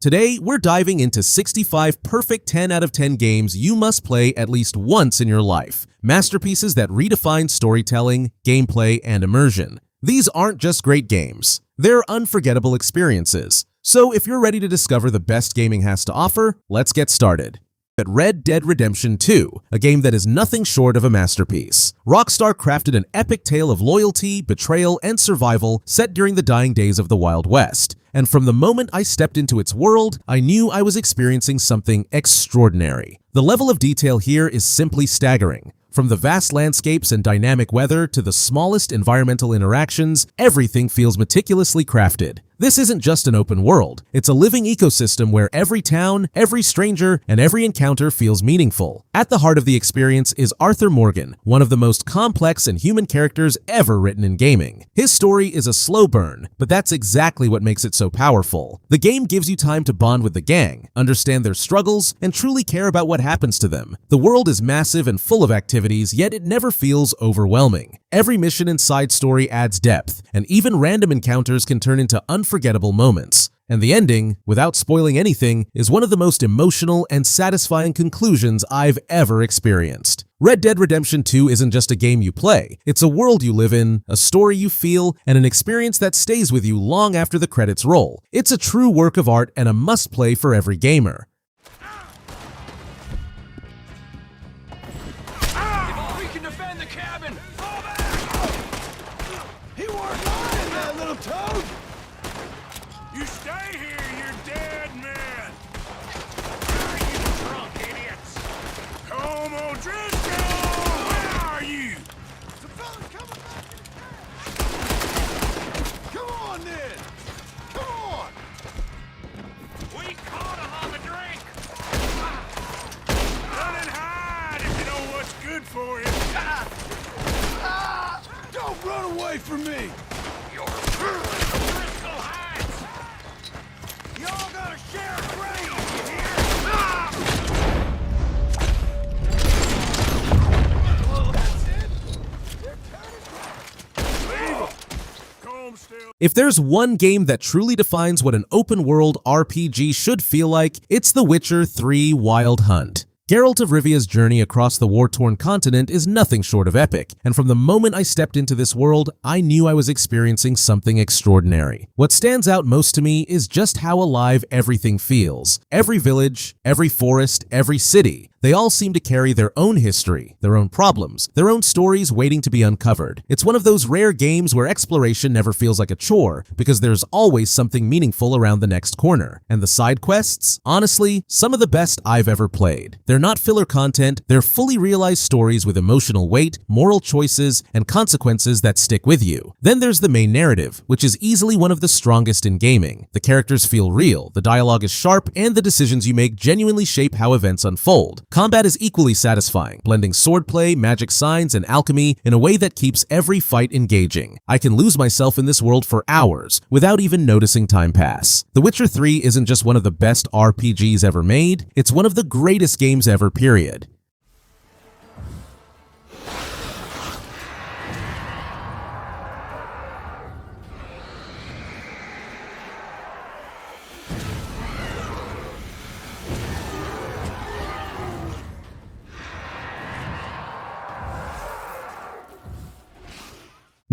Today, we're diving into 65 perfect 10 out of 10 games you must play at least once in your life. Masterpieces that redefine storytelling, gameplay, and immersion. These aren't just great games, they're unforgettable experiences. So if you're ready to discover the best gaming has to offer, let's get started. At Red Dead Redemption 2, a game that is nothing short of a masterpiece. Rockstar crafted an epic tale of loyalty, betrayal, and survival set during the dying days of the Wild West. And from the moment I stepped into its world, I knew I was experiencing something extraordinary. The level of detail here is simply staggering. From the vast landscapes and dynamic weather to the smallest environmental interactions, everything feels meticulously crafted. This isn't just an open world, it's a living ecosystem where every town, every stranger, and every encounter feels meaningful. At the heart of the experience is Arthur Morgan, one of the most complex and human characters ever written in gaming. His story is a slow burn, but that's exactly what makes it so powerful. The game gives you time to bond with the gang, understand their struggles, and truly care about what happens to them. The world is massive and full of activities, yet it never feels overwhelming. Every mission and side story adds depth, and even random encounters can turn into unforgettable moments. And the ending, without spoiling anything, is one of the most emotional and satisfying conclusions I've ever experienced. Red Dead Redemption 2 isn't just a game you play, it's a world you live in, a story you feel, and an experience that stays with you long after the credits roll. It's a true work of art and a must-play for every gamer. You stay here, you're dead men! Are you drunk idiots? Come on, Driscoll! Where are you? Some fellas coming back in the town! Come on, then! Come on! We caught him on the drink! Run and hide if you know what's good for you! Don't run away from me! Y'all gotta share a grave, you hear? That's it. They're turning. Leave 'em. Comb still. If there's one game that truly defines what an open-world RPG should feel like, it's The Witcher 3: Wild Hunt. Geralt of Rivia's journey across the war-torn continent is nothing short of epic, and from the moment I stepped into this world, I knew I was experiencing something extraordinary. What stands out most to me is just how alive everything feels. Every village, every forest, every city. They all seem to carry their own history, their own problems, their own stories waiting to be uncovered. It's one of those rare games where exploration never feels like a chore, because there's always something meaningful around the next corner. And the side quests? Honestly, some of the best I've ever played. They're not filler content, they're fully realized stories with emotional weight, moral choices, and consequences that stick with you. Then there's the main narrative, which is easily one of the strongest in gaming. The characters feel real, the dialogue is sharp, and the decisions you make genuinely shape how events unfold. Combat is equally satisfying, blending swordplay, magic signs, and alchemy in a way that keeps every fight engaging. I can lose myself in this world for hours without even noticing time pass. The Witcher 3 isn't just one of the best RPGs ever made, it's one of the greatest games ever, period.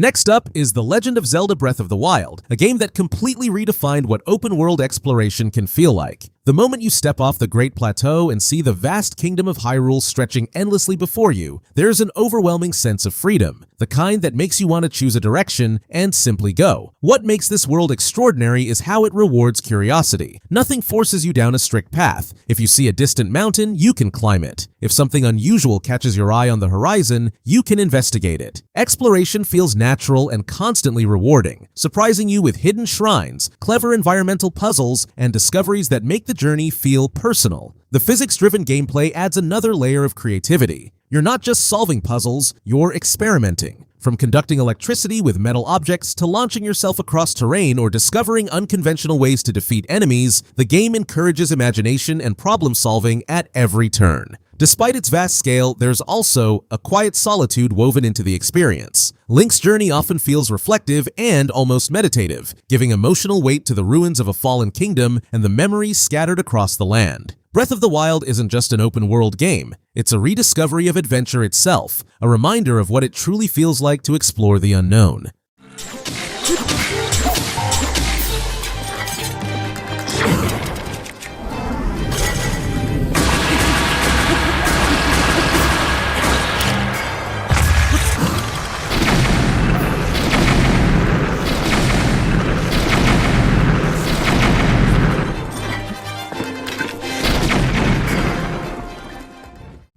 Next up is The Legend of Zelda Breath of the Wild, a game that completely redefined what open-world exploration can feel like. The moment you step off the Great Plateau and see the vast kingdom of Hyrule stretching endlessly before you, there's an overwhelming sense of freedom, the kind that makes you want to choose a direction and simply go. What makes this world extraordinary is how it rewards curiosity. Nothing forces you down a strict path. If you see a distant mountain, you can climb it. If something unusual catches your eye on the horizon, you can investigate it. Exploration feels natural and constantly rewarding, surprising you with hidden shrines, clever environmental puzzles, and discoveries that make the journey feel personal. The physics-driven gameplay adds another layer of creativity. You're not just solving puzzles, you're experimenting. From From conducting electricity with metal objects to launching yourself across terrain or discovering unconventional ways to defeat enemies, the game encourages imagination and problem-solving at every turn. Despite its vast scale, there's also a quiet solitude woven into the experience. Link's journey often feels reflective and almost meditative, giving emotional weight to the ruins of a fallen kingdom and the memories scattered across the land. Breath of the Wild isn't just an open-world game, it's a rediscovery of adventure itself, a reminder of what it truly feels like to explore the unknown.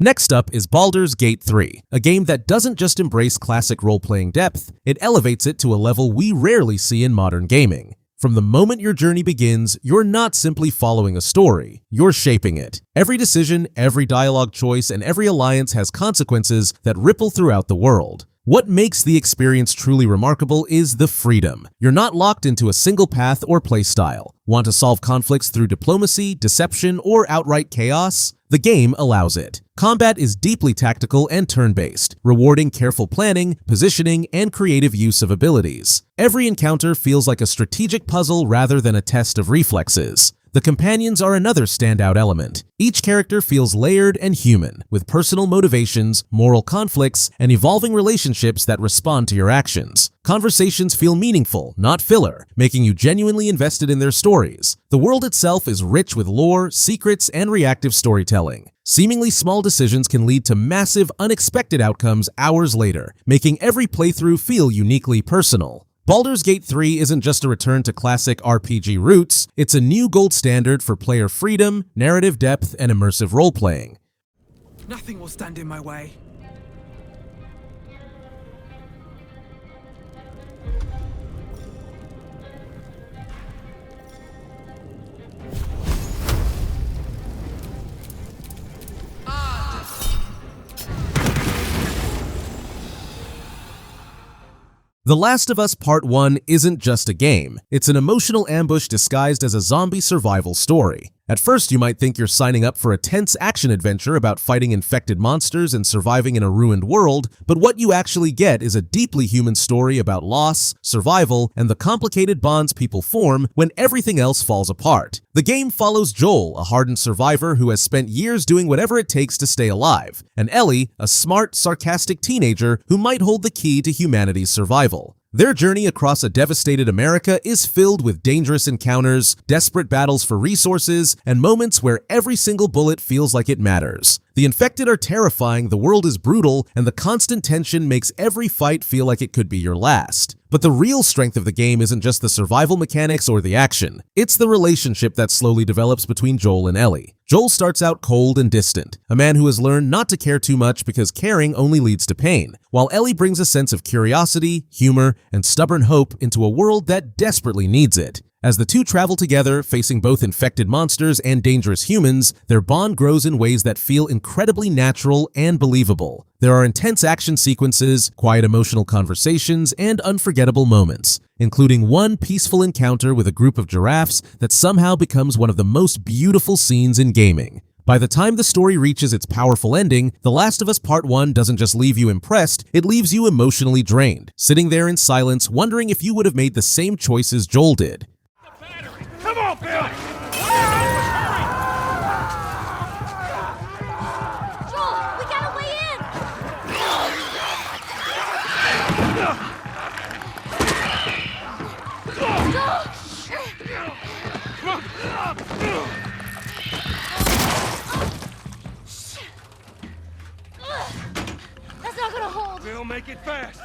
Next up is Baldur's Gate 3, a game that doesn't just embrace classic role-playing depth, it elevates it to a level we rarely see in modern gaming. From the moment your journey begins, you're not simply following a story, you're shaping it. Every decision, every dialogue choice, and every alliance has consequences that ripple throughout the world. What makes the experience truly remarkable is the freedom. You're not locked into a single path or playstyle. Want to solve conflicts through diplomacy, deception, or outright chaos? The game allows it. Combat is deeply tactical and turn-based, rewarding careful planning, positioning, and creative use of abilities. Every encounter feels like a strategic puzzle rather than a test of reflexes. The companions are another standout element. Each character feels layered and human, with personal motivations, moral conflicts, and evolving relationships that respond to your actions. Conversations feel meaningful, not filler, making you genuinely invested in their stories. The world itself is rich with lore, secrets, and reactive storytelling. Seemingly small decisions can lead to massive, unexpected outcomes hours later, making every playthrough feel uniquely personal. Baldur's Gate 3 isn't just a return to classic RPG roots, it's a new gold standard for player freedom, narrative depth, and immersive role-playing. Nothing will stand in my way. The Last of Us Part 1 isn't just a game, it's an emotional ambush disguised as a zombie survival story. At first, you might think you're signing up for a tense action adventure about fighting infected monsters and surviving in a ruined world, but what you actually get is a deeply human story about loss, survival, and the complicated bonds people form when everything else falls apart. The game follows Joel, a hardened survivor who has spent years doing whatever it takes to stay alive, and Ellie, a smart, sarcastic teenager who might hold the key to humanity's survival. Their journey across a devastated America is filled with dangerous encounters, desperate battles for resources, and moments where every single bullet feels like it matters. The infected are terrifying, the world is brutal, and the constant tension makes every fight feel like it could be your last. But the real strength of the game isn't just the survival mechanics or the action. It's the relationship that slowly develops between Joel and Ellie. Joel starts out cold and distant, a man who has learned not to care too much because caring only leads to pain, while Ellie brings a sense of curiosity, humor, and stubborn hope into a world that desperately needs it. As the two travel together, facing both infected monsters and dangerous humans, their bond grows in ways that feel incredibly natural and believable. There are intense action sequences, quiet emotional conversations, and unforgettable moments, including one peaceful encounter with a group of giraffes that somehow becomes one of the most beautiful scenes in gaming. By the time the story reaches its powerful ending, The Last of Us Part 1 doesn't just leave you impressed, it leaves you emotionally drained, sitting there in silence wondering if you would have made the same choices Joel did. Come on, Bill! Joel, we got a way in! That's not gonna hold! Bill, make it fast!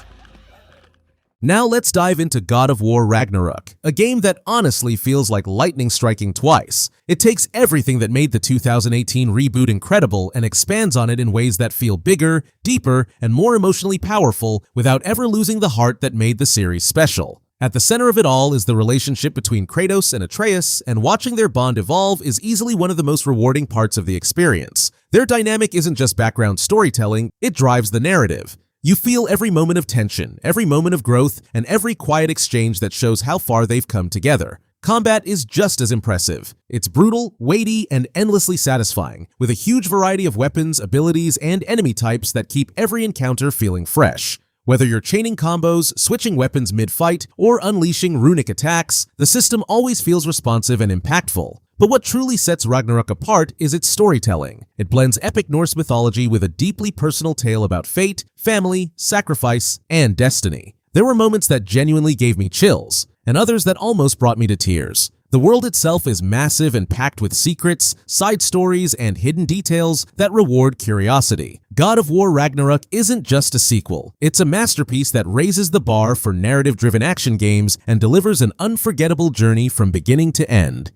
Now let's dive into God of War Ragnarök, a game that honestly feels like lightning striking twice. It takes everything that made the 2018 reboot incredible and expands on it in ways that feel bigger, deeper, and more emotionally powerful without ever losing the heart that made the series special. At the center of it all is the relationship between Kratos and Atreus, and watching their bond evolve is easily one of the most rewarding parts of the experience. Their dynamic isn't just background storytelling, it drives the narrative. You feel every moment of tension, every moment of growth, and every quiet exchange that shows how far they've come together. Combat is just as impressive. It's brutal, weighty, and endlessly satisfying, with a huge variety of weapons, abilities, and enemy types that keep every encounter feeling fresh. Whether you're chaining combos, switching weapons mid-fight, or unleashing runic attacks, the system always feels responsive and impactful. But what truly sets Ragnarök apart is its storytelling. It blends epic Norse mythology with a deeply personal tale about fate, family, sacrifice, and destiny. There were moments that genuinely gave me chills, and others that almost brought me to tears. The world itself is massive and packed with secrets, side stories, and hidden details that reward curiosity. God of War Ragnarök isn't just a sequel. It's a masterpiece that raises the bar for narrative-driven action games and delivers an unforgettable journey from beginning to end.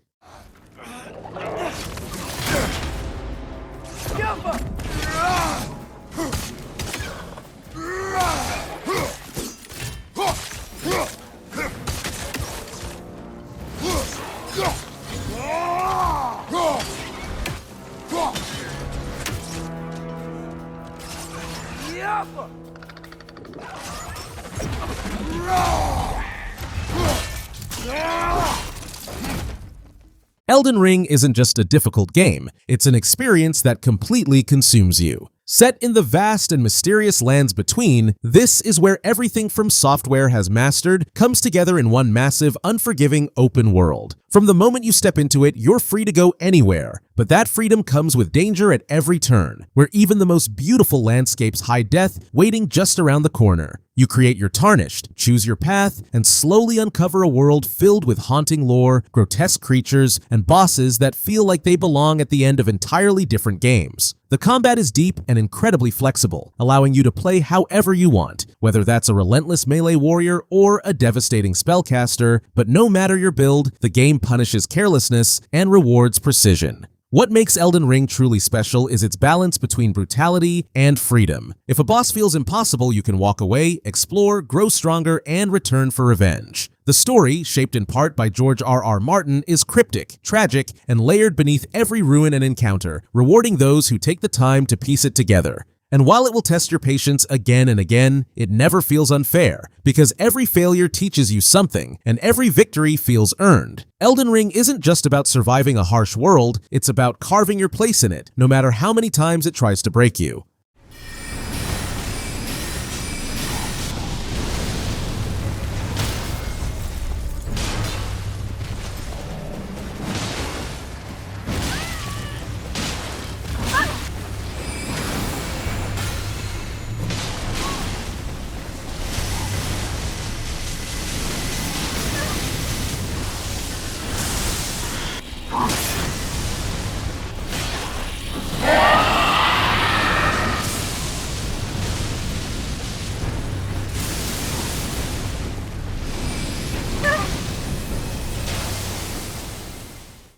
Elden Ring isn't just a difficult game, it's an experience that completely consumes you. Set in the vast and mysterious lands between, this is where everything from software has mastered comes together in one massive, unforgiving open world. From the moment you step into it, you're free to go anywhere, but that freedom comes with danger at every turn, where even the most beautiful landscapes hide death waiting just around the corner. You create your Tarnished, choose your path, and slowly uncover a world filled with haunting lore, grotesque creatures, and bosses that feel like they belong at the end of entirely different games. The combat is deep and incredibly flexible, allowing you to play however you want, whether that's a relentless melee warrior or a devastating spellcaster, but no matter your build, the game punishes carelessness and rewards precision. What makes Elden Ring truly special is its balance between brutality and freedom. If a boss feels impossible, you can walk away, explore, grow stronger, and return for revenge. The story, shaped in part by George R.R. Martin, is cryptic, tragic, and layered beneath every ruin and encounter, rewarding those who take the time to piece it together. And while it will test your patience again and again, it never feels unfair, because every failure teaches you something, and every victory feels earned. Elden Ring isn't just about surviving a harsh world, it's about carving your place in it, no matter how many times it tries to break you.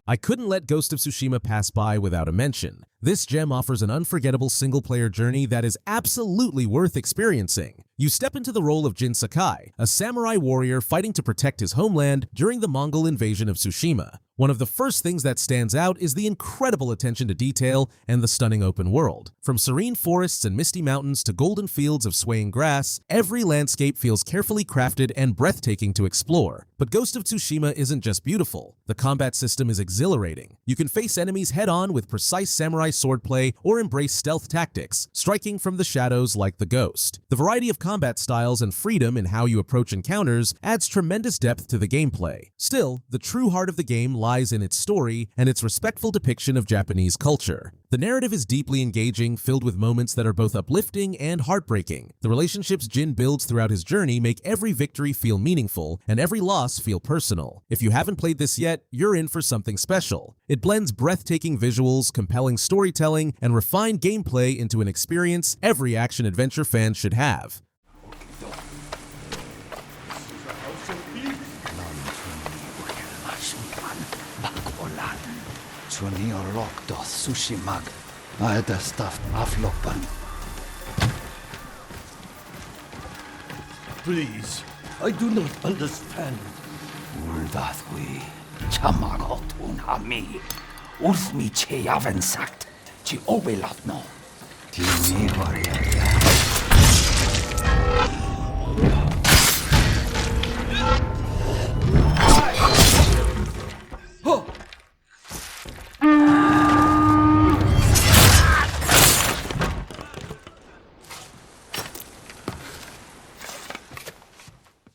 I couldn't let Ghost of Tsushima pass by without a mention. This gem offers an unforgettable single-player journey that is absolutely worth experiencing. You step into the role of Jin Sakai, a samurai warrior fighting to protect his homeland during the Mongol invasion of Tsushima. One of the first things that stands out is the incredible attention to detail and the stunning open world. From serene forests and misty mountains to golden fields of swaying grass, every landscape feels carefully crafted and breathtaking to explore. But Ghost of Tsushima isn't just beautiful. The combat system is exhilarating. You can face enemies head-on with precise samurai swordplay or embrace stealth tactics, striking from the shadows like the Ghost. The variety of combat styles and freedom in how you approach encounters adds tremendous depth to the gameplay. Still, the true heart of the game lies in its story and its respectful depiction of Japanese culture. The narrative is deeply engaging, filled with moments that are both uplifting and heartbreaking. The relationships Jin builds throughout his journey make every victory feel meaningful and every loss feel personal. If you haven't played this yet, you're in for something special. It blends breathtaking visuals, compelling storytelling, and refined gameplay into an experience every action-adventure fan should have. Please, I do not understand. Uldathwi, Chamagotun Hami, Ulsmi Cheyavensakt, Chi Obelatno, Timi Variaria.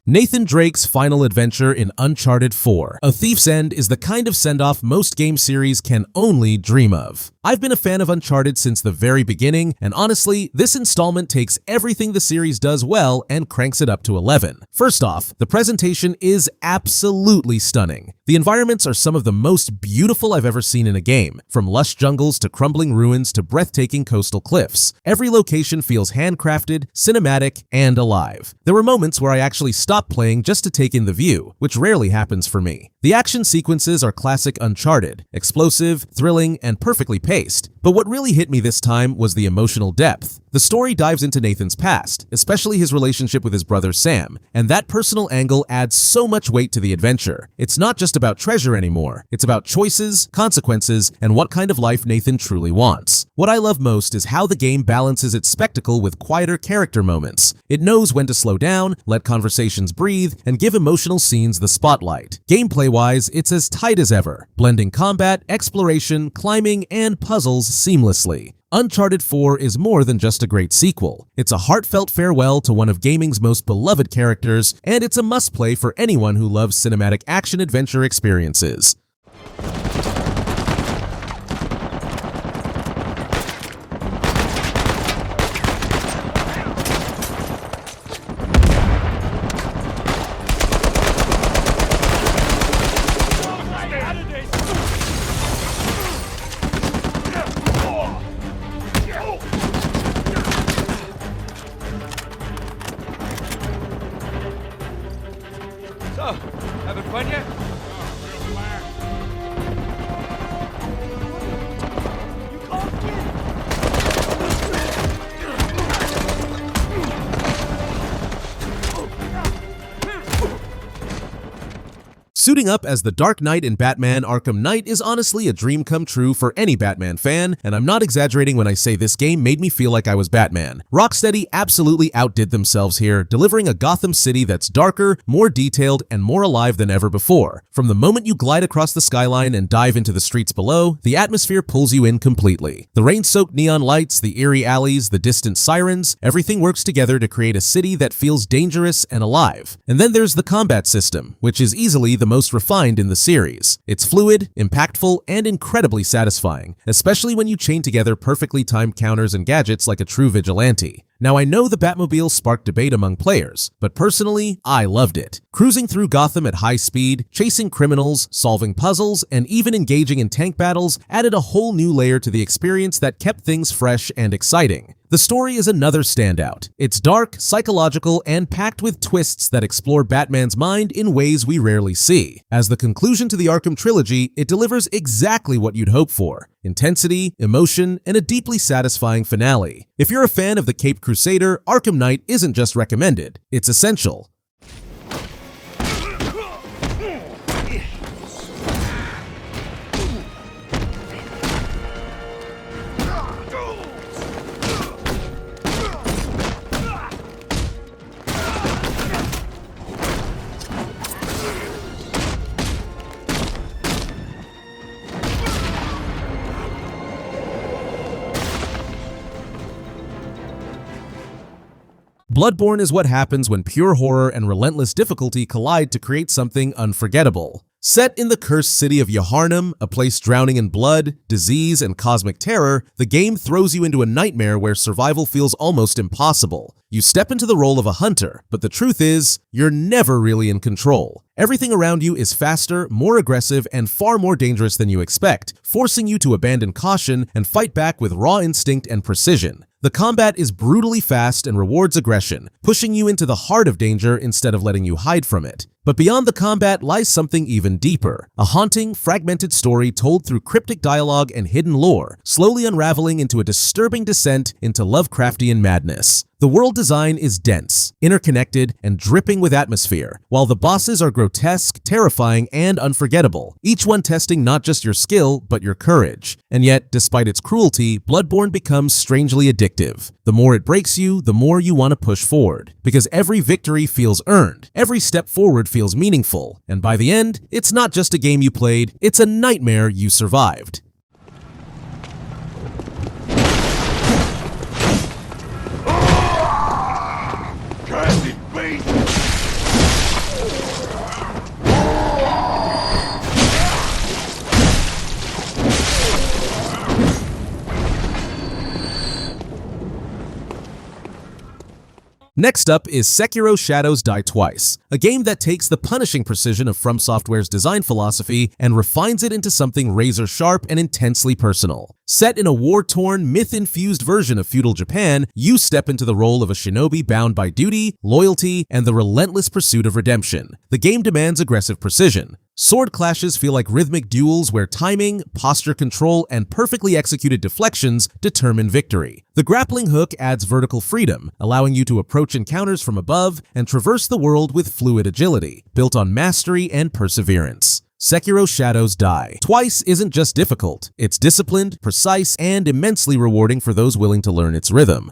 Nathan Drake's final adventure in Uncharted 4. A Thief's End is the kind of send-off most game series can only dream of. I've been a fan of Uncharted since the very beginning, and honestly, this installment takes everything the series does well and cranks it up to 11. First off, the presentation is absolutely stunning. The environments are some of the most beautiful I've ever seen in a game, from lush jungles to crumbling ruins to breathtaking coastal cliffs. Every location feels handcrafted, cinematic, and alive. There were moments where I actually stopped playing just to take in the view, which rarely happens for me. The action sequences are classic Uncharted, explosive, thrilling, and perfectly paced. But what really hit me this time was the emotional depth. The story dives into Nathan's past, especially his relationship with his brother Sam, and that personal angle adds so much weight to the adventure. It's not just about treasure anymore, it's about choices, consequences, and what kind of life Nathan truly wants. What I love most is how the game balances its spectacle with quieter character moments. It knows when to slow down, let conversations breathe, and give emotional scenes the spotlight. Gameplay-wise, it's as tight as ever, blending combat, exploration, climbing, and puzzles seamlessly. Uncharted 4 is more than just a great sequel. It's a heartfelt farewell to one of gaming's most beloved characters, and it's a must-play for anyone who loves cinematic action-adventure experiences. So, having fun yet? Suiting up as the Dark Knight in Batman Arkham Knight is honestly a dream come true for any Batman fan, and I'm not exaggerating when I say this game made me feel like I was Batman. Rocksteady absolutely outdid themselves here, delivering a Gotham City that's darker, more detailed, and more alive than ever before. From the moment you glide across the skyline and dive into the streets below, the atmosphere pulls you in completely. The rain-soaked neon lights, the eerie alleys, the distant sirens, everything works together to create a city that feels dangerous and alive. And then there's the combat system, which is easily the most refined in the series. It's fluid, impactful, and incredibly satisfying, especially when you chain together perfectly timed counters and gadgets like a true vigilante. Now, I know the Batmobile sparked debate among players, but personally, I loved it. Cruising through Gotham at high speed, chasing criminals, solving puzzles, and even engaging in tank battles added a whole new layer to the experience that kept things fresh and exciting. The story is another standout. It's dark, psychological, and packed with twists that explore Batman's mind in ways we rarely see. As the conclusion to the Arkham trilogy, it delivers exactly what you'd hope for: intensity, emotion, and a deeply satisfying finale. If you're a fan of the Caped Crusader, Arkham Knight isn't just recommended, it's essential. Bloodborne is what happens when pure horror and relentless difficulty collide to create something unforgettable. Set in the cursed city of Yaharnam, a place drowning in blood, disease, and cosmic terror, the game throws you into a nightmare where survival feels almost impossible. You step into the role of a hunter, but the truth is, you're never really in control. Everything around you is faster, more aggressive, and far more dangerous than you expect, forcing you to abandon caution and fight back with raw instinct and precision. The combat is brutally fast and rewards aggression, pushing you into the heart of danger instead of letting you hide from it. But beyond the combat lies something even deeper, a haunting, fragmented story told through cryptic dialogue and hidden lore, slowly unraveling into a disturbing descent into Lovecraftian madness. The world design is dense, interconnected, and dripping with atmosphere, while the bosses are grotesque, terrifying, and unforgettable, each one testing not just your skill, but your courage. And yet, despite its cruelty, Bloodborne becomes strangely addictive. The more it breaks you, the more you want to push forward, because every victory feels earned, every step forward feels meaningful, and by the end, it's not just a game you played, it's a nightmare you survived. Next up is Sekiro Shadows Die Twice, a game that takes the punishing precision of From Software's design philosophy and refines it into something razor-sharp and intensely personal. Set in a war-torn, myth-infused version of feudal Japan, you step into the role of a shinobi bound by duty, loyalty, and the relentless pursuit of redemption. The game demands aggressive precision. Sword clashes feel like rhythmic duels where timing, posture control, and perfectly executed deflections determine victory. The grappling hook adds vertical freedom, allowing you to approach encounters from above and traverse the world with fluid agility, built on mastery and perseverance. Sekiro Shadows Die Twice isn't just difficult, it's disciplined, precise, and immensely rewarding for those willing to learn its rhythm.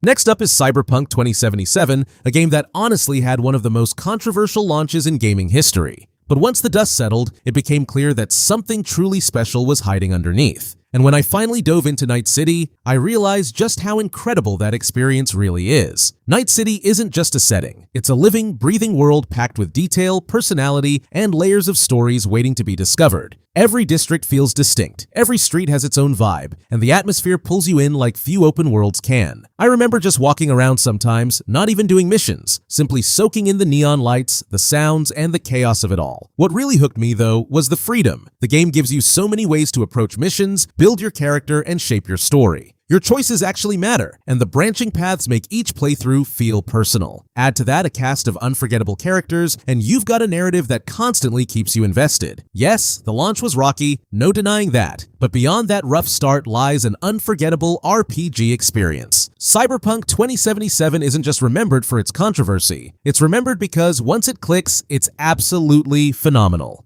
Next up is Cyberpunk 2077, a game that honestly had one of the most controversial launches in gaming history. But once the dust settled, it became clear that something truly special was hiding underneath. And when I finally dove into Night City, I realized just how incredible that experience really is. Night City isn't just a setting. It's a living, breathing world packed with detail, personality, and layers of stories waiting to be discovered. Every district feels distinct, every street has its own vibe, and the atmosphere pulls you in like few open worlds can. I remember just walking around sometimes, not even doing missions, simply soaking in the neon lights, the sounds, and the chaos of it all. What really hooked me, though, was the freedom. The game gives you so many ways to approach missions, build your character, and shape your story. Your choices actually matter, and the branching paths make each playthrough feel personal. Add to that a cast of unforgettable characters, and you've got a narrative that constantly keeps you invested. Yes, the launch was rocky, no denying that, but beyond that rough start lies an unforgettable RPG experience. Cyberpunk 2077 isn't just remembered for its controversy, it's remembered because once it clicks, it's absolutely phenomenal.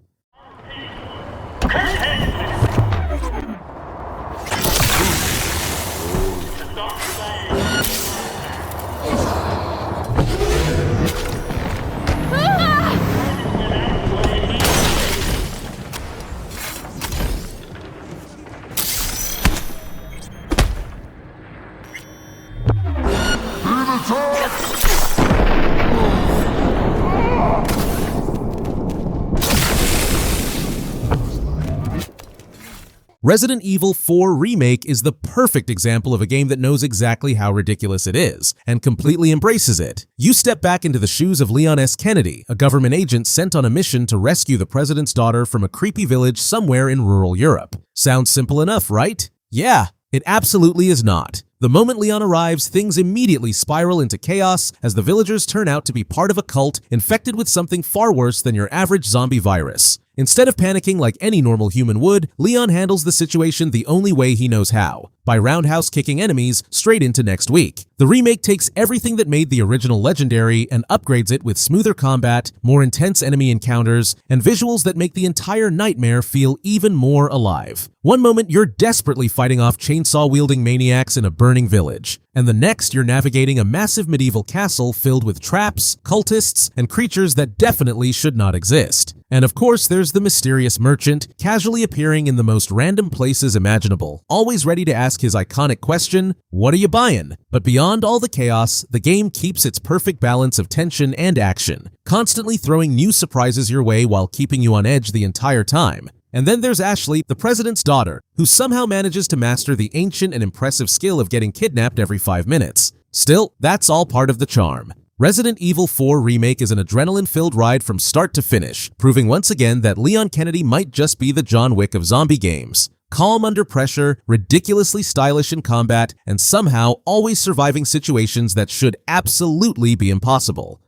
Resident Evil 4 Remake is the perfect example of a game that knows exactly how ridiculous it is, and completely embraces it. You step back into the shoes of Leon S. Kennedy, a government agent sent on a mission to rescue the president's daughter from a creepy village somewhere in rural Europe. Sounds simple enough, right? Yeah, it absolutely is not. The moment Leon arrives, things immediately spiral into chaos as the villagers turn out to be part of a cult infected with something far worse than your average zombie virus. Instead of panicking like any normal human would, Leon handles the situation the only way he knows how, by roundhouse kicking enemies straight into next week. The remake takes everything that made the original legendary and upgrades it with smoother combat, more intense enemy encounters, and visuals that make the entire nightmare feel even more alive. One moment you're desperately fighting off chainsaw-wielding maniacs in a burning village, and the next you're navigating a massive medieval castle filled with traps, cultists, and creatures that definitely should not exist. And of course, there's the mysterious merchant, casually appearing in the most random places imaginable, always ready to ask his iconic question, "What are you buying?" But beyond all the chaos, the game keeps its perfect balance of tension and action, constantly throwing new surprises your way while keeping you on edge the entire time. And then there's Ashley, the president's daughter, who somehow manages to master the ancient and impressive skill of getting kidnapped every 5 minutes. Still, that's all part of the charm. Resident Evil 4 Remake is an adrenaline-filled ride from start to finish, proving once again that Leon Kennedy might just be the John Wick of zombie games. Calm under pressure, ridiculously stylish in combat, and somehow always surviving situations that should absolutely be impossible.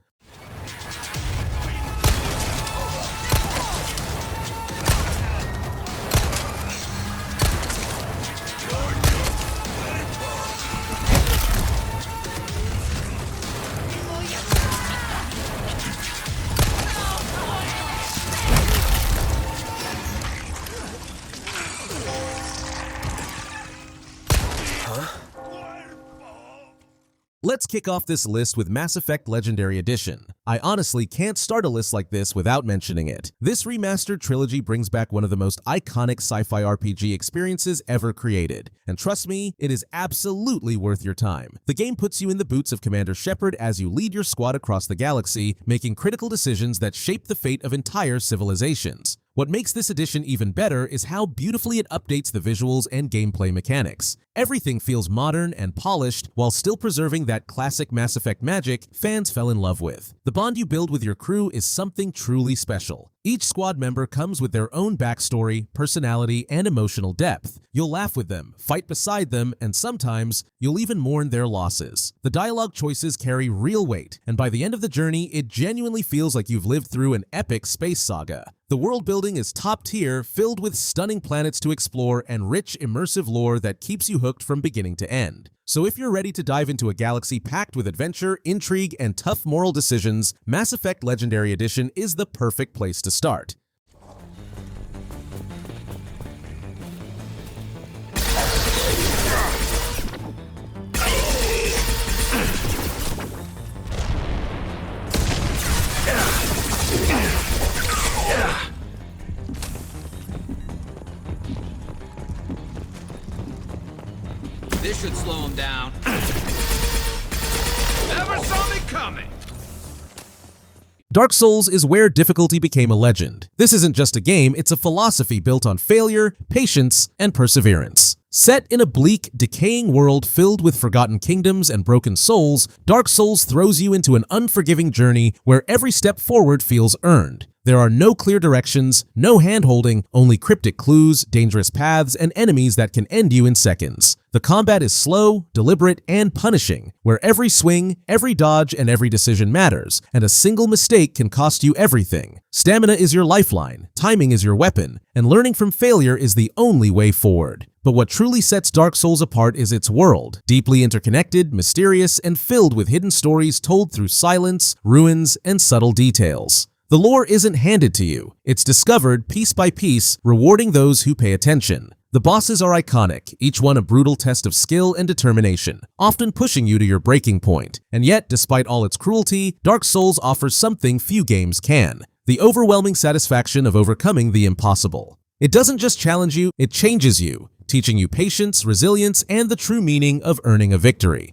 Let's kick off this list with Mass Effect Legendary Edition. I honestly can't start a list like this without mentioning it. This remastered trilogy brings back one of the most iconic sci-fi RPG experiences ever created. And trust me, it is absolutely worth your time. The game puts you in the boots of Commander Shepard as you lead your squad across the galaxy, making critical decisions that shape the fate of entire civilizations. What makes this edition even better is how beautifully it updates the visuals and gameplay mechanics. Everything feels modern and polished while still preserving that classic Mass Effect magic fans fell in love with. The bond you build with your crew is something truly special. Each squad member comes with their own backstory, personality, and emotional depth. You'll laugh with them, fight beside them, and sometimes you'll even mourn their losses. The dialogue choices carry real weight, and by the end of the journey, it genuinely feels like you've lived through an epic space saga. The world building is top tier, filled with stunning planets to explore and rich, immersive lore that keeps you hooked from beginning to end. So if you're ready to dive into a galaxy packed with adventure, intrigue, and tough moral decisions, Mass Effect Legendary Edition is the perfect place to start. This should slow him down. Never saw me coming! Dark Souls is where difficulty became a legend. This isn't just a game, it's a philosophy built on failure, patience, and perseverance. Set in a bleak, decaying world filled with forgotten kingdoms and broken souls, Dark Souls throws you into an unforgiving journey where every step forward feels earned. There are no clear directions, no hand-holding, only cryptic clues, dangerous paths, and enemies that can end you in seconds. The combat is slow, deliberate, and punishing, where every swing, every dodge, and every decision matters, and a single mistake can cost you everything. Stamina is your lifeline, timing is your weapon, and learning from failure is the only way forward. But what truly sets Dark Souls apart is its world, deeply interconnected, mysterious, and filled with hidden stories told through silence, ruins, and subtle details. The lore isn't handed to you, it's discovered piece by piece, rewarding those who pay attention. The bosses are iconic, each one a brutal test of skill and determination, often pushing you to your breaking point. And yet, despite all its cruelty, Dark Souls offers something few games can: the overwhelming satisfaction of overcoming the impossible. It doesn't just challenge you, it changes you, teaching you patience, resilience, and the true meaning of earning a victory.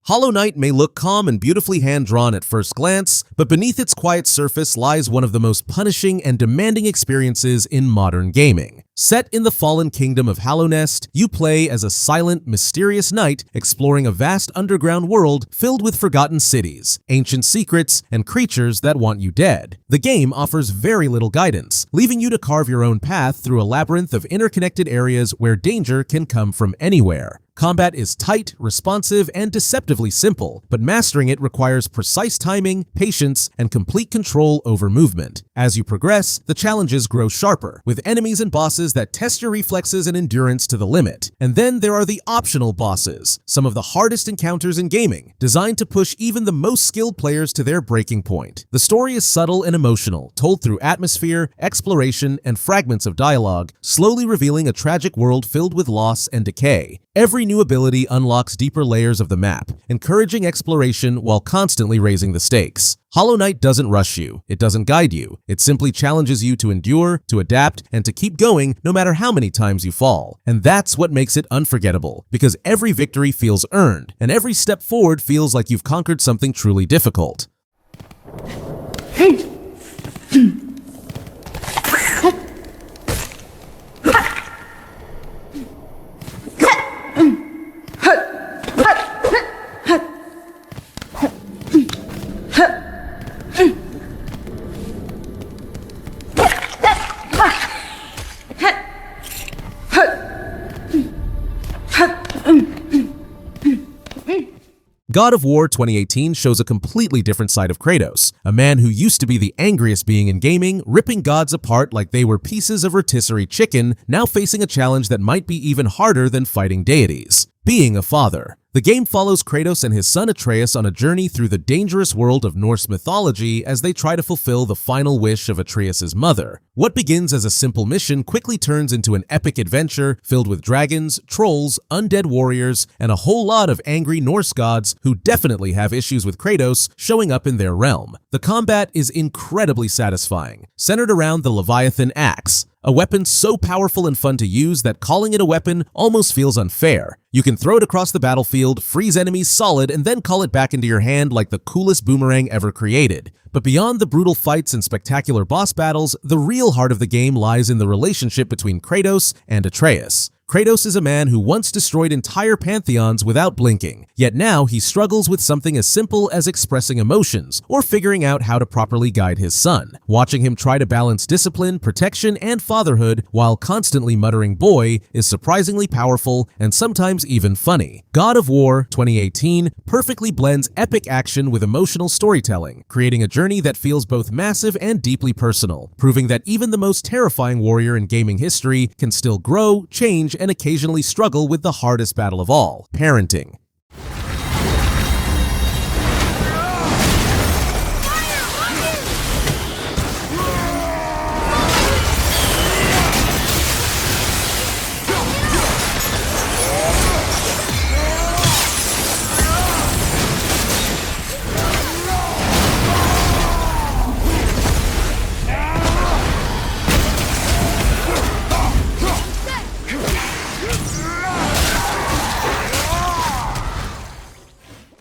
Hollow Knight may look calm and beautifully hand-drawn at first glance, but beneath its quiet surface lies one of the most punishing and demanding experiences in modern gaming. Set in the fallen kingdom of Hallownest, you play as a silent, mysterious knight exploring a vast underground world filled with forgotten cities, ancient secrets, and creatures that want you dead. The game offers very little guidance, leaving you to carve your own path through a labyrinth of interconnected areas where danger can come from anywhere. Combat is tight, responsive, and deceptively simple, but mastering it requires precise timing, patience, and complete control over movement. As you progress, the challenges grow sharper, with enemies and bosses that test your reflexes and endurance to the limit. And then there are the optional bosses, some of the hardest encounters in gaming, designed to push even the most skilled players to their breaking point. The story is subtle and emotional, told through atmosphere, exploration, and fragments of dialogue, slowly revealing a tragic world filled with loss and decay. Every new ability unlocks deeper layers of the map, encouraging exploration while constantly raising the stakes. Hollow Knight doesn't rush you, it doesn't guide you, it simply challenges you to endure, to adapt, and to keep going no matter how many times you fall. And that's what makes it unforgettable, because every victory feels earned, and every step forward feels like you've conquered something truly difficult. God of War 2018 shows a completely different side of Kratos, a man who used to be the angriest being in gaming, ripping gods apart like they were pieces of rotisserie chicken, now facing a challenge that might be even harder than fighting deities: being a father. The game follows Kratos and his son Atreus on a journey through the dangerous world of Norse mythology as they try to fulfill the final wish of Atreus' mother. What begins as a simple mission quickly turns into an epic adventure filled with dragons, trolls, undead warriors, and a whole lot of angry Norse gods who definitely have issues with Kratos showing up in their realm. The combat is incredibly satisfying, centered around the Leviathan axe, a weapon so powerful and fun to use that calling it a weapon almost feels unfair. You can throw it across the battlefield, freeze enemies solid, and then call it back into your hand like the coolest boomerang ever created. But beyond the brutal fights and spectacular boss battles, the real heart of the game lies in the relationship between Kratos and Atreus. Kratos is a man who once destroyed entire pantheons without blinking, yet now he struggles with something as simple as expressing emotions or figuring out how to properly guide his son. Watching him try to balance discipline, protection, and fatherhood while constantly muttering "boy" is surprisingly powerful and sometimes even funny. God of War 2018 perfectly blends epic action with emotional storytelling, creating a journey that feels both massive and deeply personal, proving that even the most terrifying warrior in gaming history can still grow, change, and occasionally struggle with the hardest battle of all: parenting.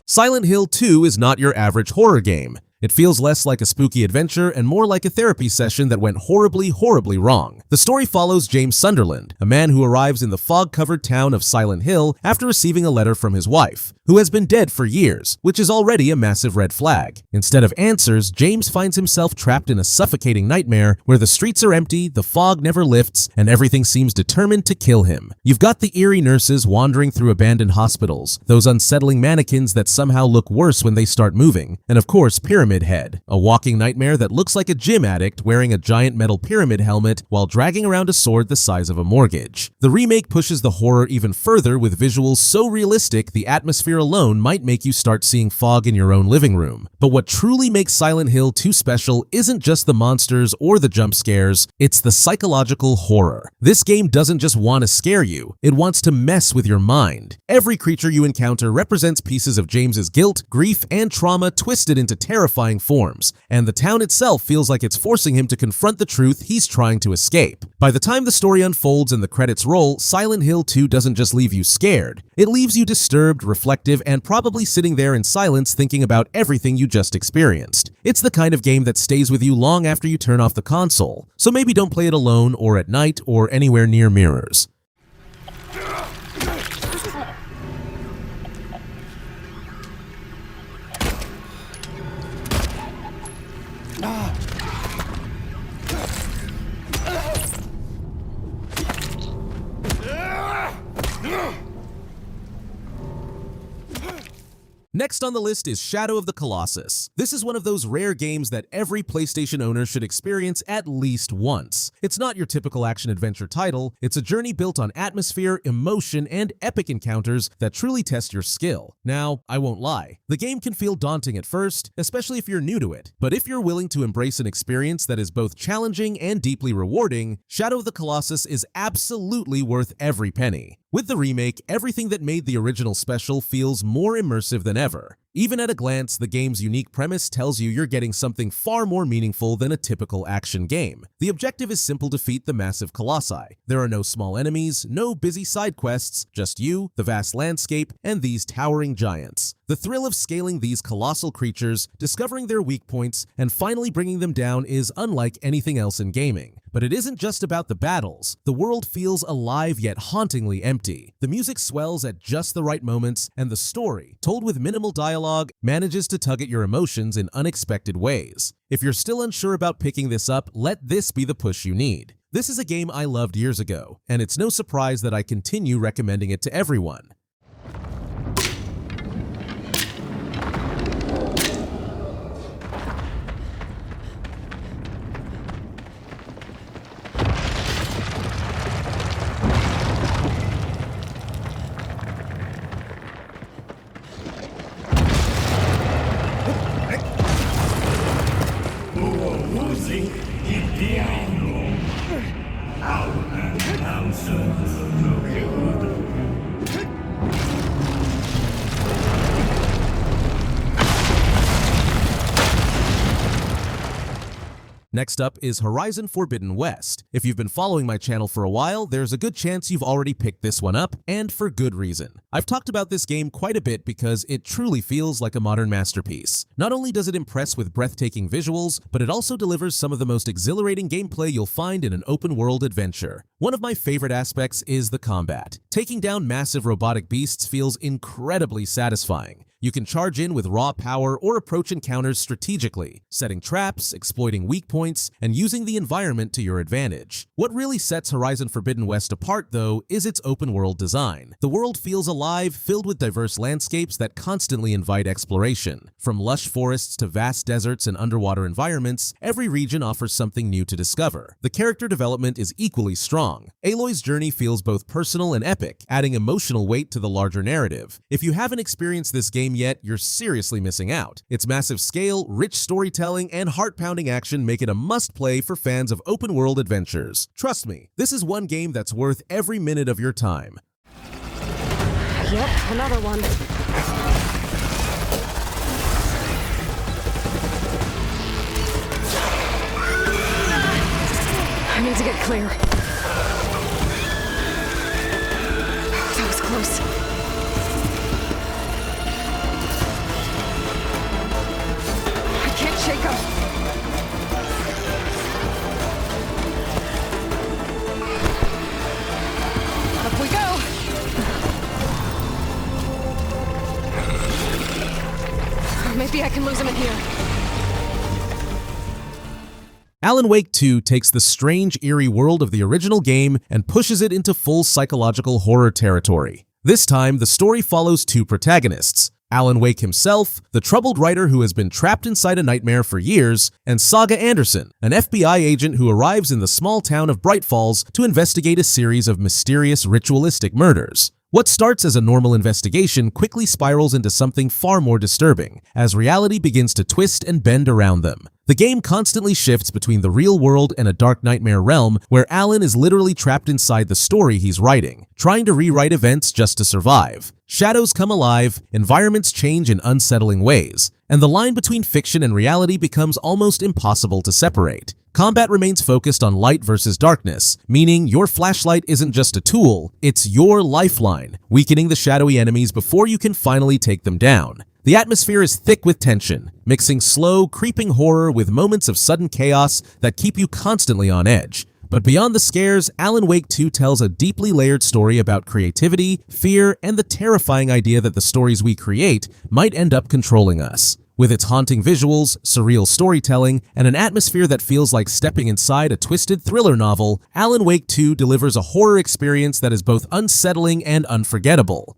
Silent Hill 2 is not your average horror game. It feels less like a spooky adventure and more like a therapy session that went horribly wrong. The story follows James Sunderland, a man who arrives in the fog-covered town of Silent Hill after receiving a letter from his wife, who has been dead for years, which is already a massive red flag. Instead of answers, James finds himself trapped in a suffocating nightmare where the streets are empty, the fog never lifts, and everything seems determined to kill him. You've got the eerie nurses wandering through abandoned hospitals, those unsettling mannequins that somehow look worse when they start moving, and of course Pyramid Head, a walking nightmare that looks like a gym addict wearing a giant metal pyramid helmet while dragging around a sword the size of a mortgage. The remake pushes the horror even further with visuals so realistic the atmosphere alone might make you start seeing fog in your own living room. But what truly makes Silent Hill 2 special isn't just the monsters or the jump scares, it's the psychological horror. This game doesn't just want to scare you, it wants to mess with your mind. Every creature you encounter represents pieces of James's guilt, grief, and trauma twisted into terrifying forms, and the town itself feels like it's forcing him to confront the truth he's trying to escape. By the time the story unfolds and the credits roll, Silent Hill 2 doesn't just leave you scared, it leaves you disturbed, reflective, and probably sitting there in silence thinking about everything you just experienced. It's the kind of game that stays with you long after you turn off the console, so maybe don't play it alone or at night or anywhere near mirrors. Next on the list is Shadow of the Colossus. This is one of those rare games that every PlayStation owner should experience at least once. It's not your typical action-adventure title, it's a journey built on atmosphere, emotion, and epic encounters that truly test your skill. Now, I won't lie, the game can feel daunting at first, especially if you're new to it. But if you're willing to embrace an experience that is both challenging and deeply rewarding, Shadow of the Colossus is absolutely worth every penny. With the remake, everything that made the original special feels more immersive than ever. Even at a glance, the game's unique premise tells you you're getting something far more meaningful than a typical action game. The objective is simple: defeat the massive colossi. There are no small enemies, no busy side quests, just you, the vast landscape, and these towering giants. The thrill of scaling these colossal creatures, discovering their weak points, and finally bringing them down is unlike anything else in gaming. But it isn't just about the battles. The world feels alive yet hauntingly empty. The music swells at just the right moments, and the story, told with minimal dialogue, manages to tug at your emotions in unexpected ways. If you're still unsure about picking this up, let this be the push you need. This is a game I loved years ago, and it's no surprise that I continue recommending it to everyone. Next up is Horizon Forbidden West. If you've been following my channel for a while, there's a good chance you've already picked this one up, and for good reason. I've talked about this game quite a bit because it truly feels like a modern masterpiece. Not only does it impress with breathtaking visuals, but it also delivers some of the most exhilarating gameplay you'll find in an open-world adventure. One of my favorite aspects is the combat. Taking down massive robotic beasts feels incredibly satisfying. You can charge in with raw power or approach encounters strategically, setting traps, exploiting weak points, and using the environment to your advantage. What really sets Horizon Forbidden West apart, though, is its open-world design. The world feels alive, filled with diverse landscapes that constantly invite exploration. From lush forests to vast deserts and underwater environments, every region offers something new to discover. The character development is equally strong. Aloy's journey feels both personal and epic, adding emotional weight to the larger narrative. If you haven't experienced this game yet, you're seriously missing out. Its massive scale, rich storytelling, and heart-pounding action make it a must-play for fans of open-world adventures. Trust me, this is one game that's worth every minute of your time. Yep, another one. I need to get Clair. That was close. Shake him. Up we go. Maybe I can lose him in here. Alan Wake 2 takes the strange, eerie world of the original game and pushes it into full psychological horror territory. This time, the story follows two protagonists: Alan Wake himself, the troubled writer who has been trapped inside a nightmare for years, and Saga Anderson, an FBI agent who arrives in the small town of Bright Falls to investigate a series of mysterious ritualistic murders. What starts as a normal investigation quickly spirals into something far more disturbing, as reality begins to twist and bend around them. The game constantly shifts between the real world and a dark nightmare realm where Alan is literally trapped inside the story he's writing, trying to rewrite events just to survive. Shadows come alive, environments change in unsettling ways, and the line between fiction and reality becomes almost impossible to separate. Combat remains focused on light versus darkness, meaning your flashlight isn't just a tool, it's your lifeline, weakening the shadowy enemies before you can finally take them down. The atmosphere is thick with tension, mixing slow, creeping horror with moments of sudden chaos that keep you constantly on edge. But beyond the scares, Alan Wake 2 tells a deeply layered story about creativity, fear, and the terrifying idea that the stories we create might end up controlling us. With its haunting visuals, surreal storytelling, and an atmosphere that feels like stepping inside a twisted thriller novel, Alan Wake 2 delivers a horror experience that is both unsettling and unforgettable.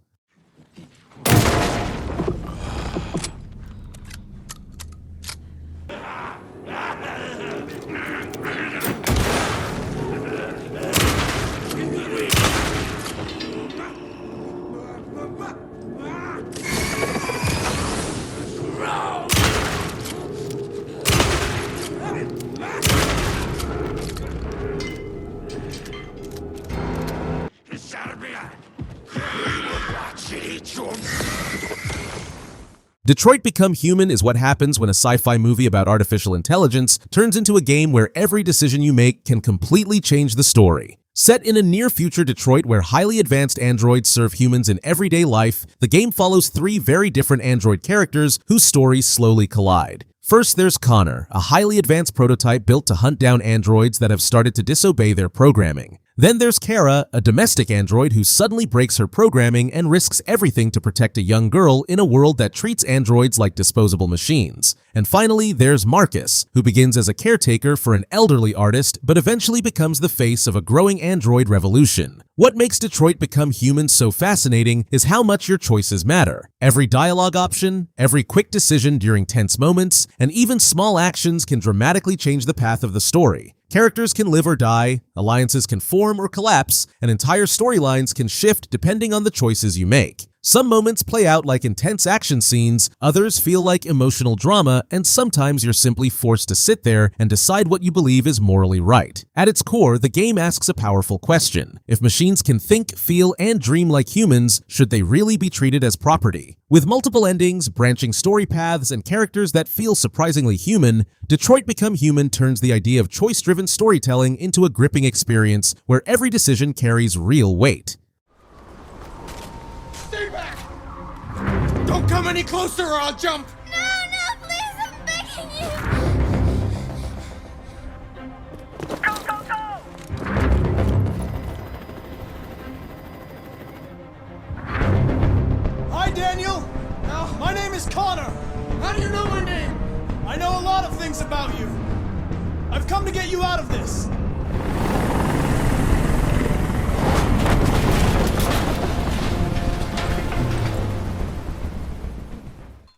Detroit Become Human is what happens when a sci-fi movie about artificial intelligence turns into a game where every decision you make can completely change the story. Set in a near-future Detroit where highly advanced androids serve humans in everyday life, the game follows three very different android characters whose stories slowly collide. First, there's Connor, a highly advanced prototype built to hunt down androids that have started to disobey their programming. Then there's Kara, a domestic android who suddenly breaks her programming and risks everything to protect a young girl in a world that treats androids like disposable machines. And finally, there's Marcus, who begins as a caretaker for an elderly artist but eventually becomes the face of a growing android revolution. What makes Detroit Become Human so fascinating is how much your choices matter. Every dialogue option, every quick decision during tense moments, and even small actions can dramatically change the path of the story. Characters can live or die, alliances can form or collapse, and entire storylines can shift depending on the choices you make. Some moments play out like intense action scenes, others feel like emotional drama, and sometimes you're simply forced to sit there and decide what you believe is morally right. At its core, the game asks a powerful question. If machines can think, feel, and dream like humans, should they really be treated as property? With multiple endings, branching story paths, and characters that feel surprisingly human, Detroit Become Human turns the idea of choice-driven storytelling into a gripping experience where every decision carries real weight. Stay back! Don't come any closer or I'll jump! No, please, I'm begging you! Go! Hi, Daniel! My name is Connor! How do you know my name? I know a lot of things about you. I've come to get you out of this.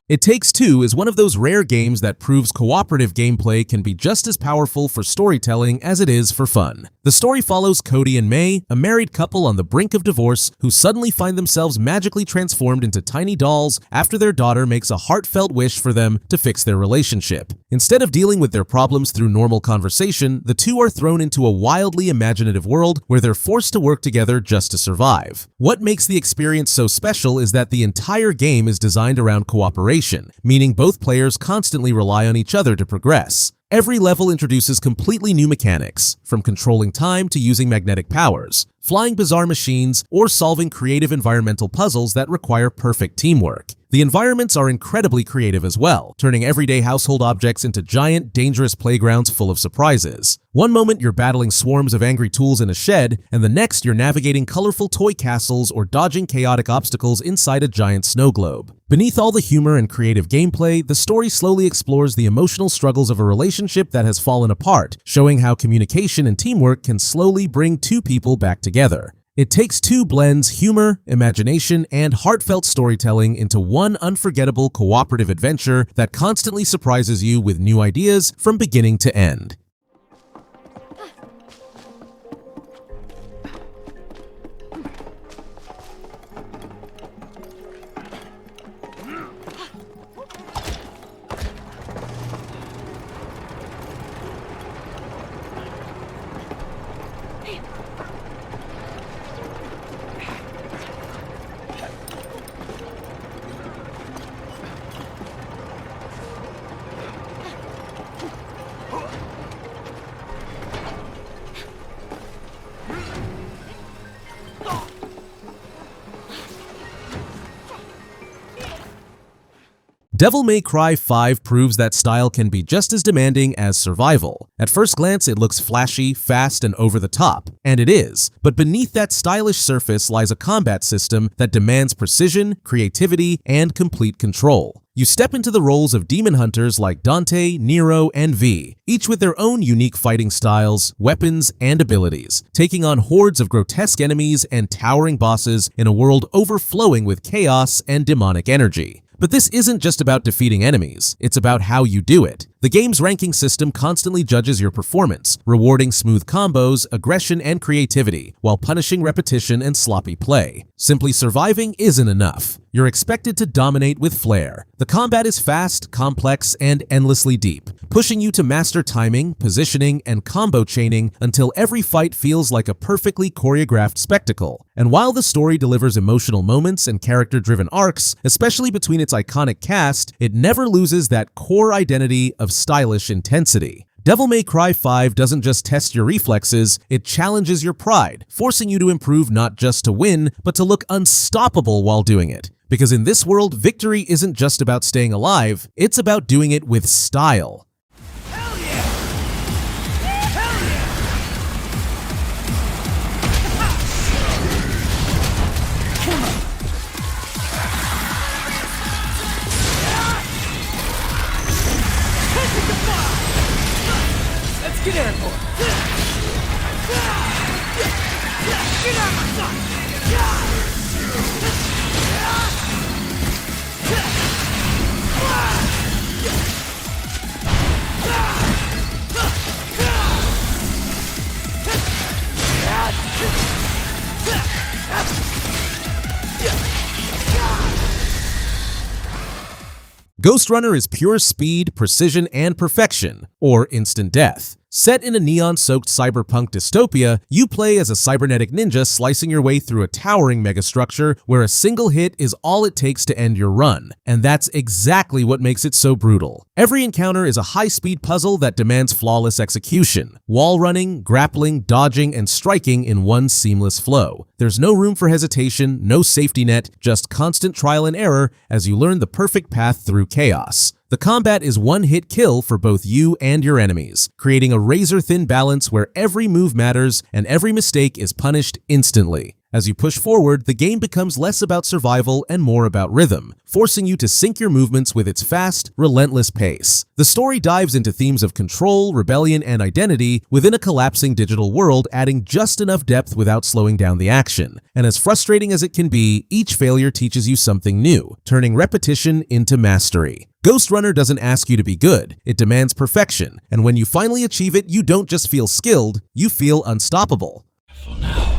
It Takes Two is one of those rare games that proves cooperative gameplay can be just as powerful for storytelling as it is for fun. The story follows Cody and May, a married couple on the brink of divorce who suddenly find themselves magically transformed into tiny dolls after their daughter makes a heartfelt wish for them to fix their relationship. Instead of dealing with their problems through normal conversation, the two are thrown into a wildly imaginative world where they're forced to work together just to survive. What makes the experience so special is that the entire game is designed around cooperation, meaning both players constantly rely on each other to progress. Every level introduces completely new mechanics, from controlling time to using magnetic powers, flying bizarre machines, or solving creative environmental puzzles that require perfect teamwork. The environments are incredibly creative as well, turning everyday household objects into giant, dangerous playgrounds full of surprises. One moment you're battling swarms of angry tools in a shed, and the next you're navigating colorful toy castles or dodging chaotic obstacles inside a giant snow globe. Beneath all the humor and creative gameplay, the story slowly explores the emotional struggles of a relationship that has fallen apart, showing how communication and teamwork can slowly bring two people back together. It Takes Two blends humor, imagination, and heartfelt storytelling into one unforgettable cooperative adventure that constantly surprises you with new ideas from beginning to end. Devil May Cry 5 proves that style can be just as demanding as survival. At first glance, it looks flashy, fast, and over the top, and it is. But beneath that stylish surface lies a combat system that demands precision, creativity, and complete control. You step into the roles of demon hunters like Dante, Nero, and V, each with their own unique fighting styles, weapons, and abilities, taking on hordes of grotesque enemies and towering bosses in a world overflowing with chaos and demonic energy. But this isn't just about defeating enemies, it's about how you do it. The game's ranking system constantly judges your performance, rewarding smooth combos, aggression, and creativity, while punishing repetition and sloppy play. Simply surviving isn't enough. You're expected to dominate with flair. The combat is fast, complex, and endlessly deep, pushing you to master timing, positioning, and combo chaining until every fight feels like a perfectly choreographed spectacle. And while the story delivers emotional moments and character-driven arcs, especially between its iconic cast, it never loses that core identity of stylish intensity. Devil May Cry 5 doesn't just test your reflexes, it challenges your pride, forcing you to improve not just to win, but to look unstoppable while doing it. Because in this world, victory isn't just about staying alive, it's about doing it with style. Get airborne! Get out of my sight! Ghostrunner is pure speed, precision, and perfection, or instant death. Set in a neon-soaked cyberpunk dystopia, you play as a cybernetic ninja slicing your way through a towering megastructure where a single hit is all it takes to end your run. And that's exactly what makes it so brutal. Every encounter is a high-speed puzzle that demands flawless execution. Wall running, grappling, dodging, and striking in one seamless flow. There's no room for hesitation, no safety net, just constant trial and error as you learn the perfect path through chaos. The combat is one-hit kill for both you and your enemies, creating a razor-thin balance where every move matters and every mistake is punished instantly. As you push forward, the game becomes less about survival and more about rhythm, forcing you to sync your movements with its fast, relentless pace. The story dives into themes of control, rebellion, and identity within a collapsing digital world, adding just enough depth without slowing down the action. And as frustrating as it can be, each failure teaches you something new, turning repetition into mastery. Ghostrunner doesn't ask you to be good, it demands perfection, and when you finally achieve it, you don't just feel skilled, you feel unstoppable. For now.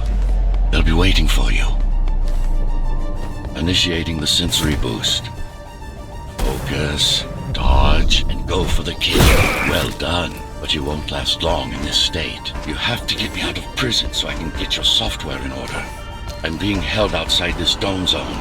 They'll be waiting for you. Initiating the sensory boost. Focus, dodge, and go for the kill. Well done. But you won't last long in this state. You have to get me out of prison so I can get your software in order. I'm being held outside this dome zone.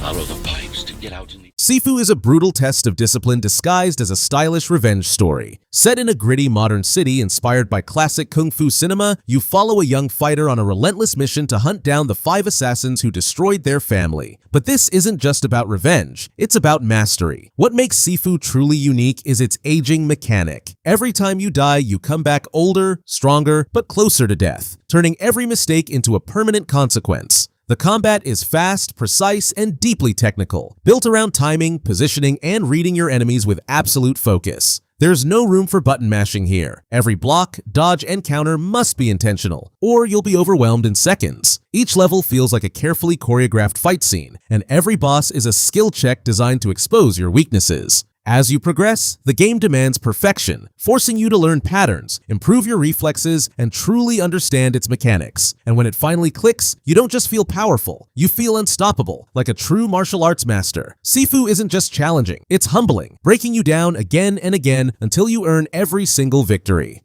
Follow the pipes to get out in the... Sifu is a brutal test of discipline disguised as a stylish revenge story. Set in a gritty modern city inspired by classic kung fu cinema, you follow a young fighter on a relentless mission to hunt down the 5 assassins who destroyed their family. But this isn't just about revenge, it's about mastery. What makes Sifu truly unique is its aging mechanic. Every time you die, you come back older, stronger, but closer to death, turning every mistake into a permanent consequence. The combat is fast, precise, and deeply technical, built around timing, positioning, and reading your enemies with absolute focus. There's no room for button mashing here. Every block, dodge, and counter must be intentional, or you'll be overwhelmed in seconds. Each level feels like a carefully choreographed fight scene, and every boss is a skill check designed to expose your weaknesses. As you progress, the game demands perfection, forcing you to learn patterns, improve your reflexes, and truly understand its mechanics. And when it finally clicks, you don't just feel powerful, you feel unstoppable, like a true martial arts master. Sifu isn't just challenging, it's humbling, breaking you down again and again until you earn every single victory.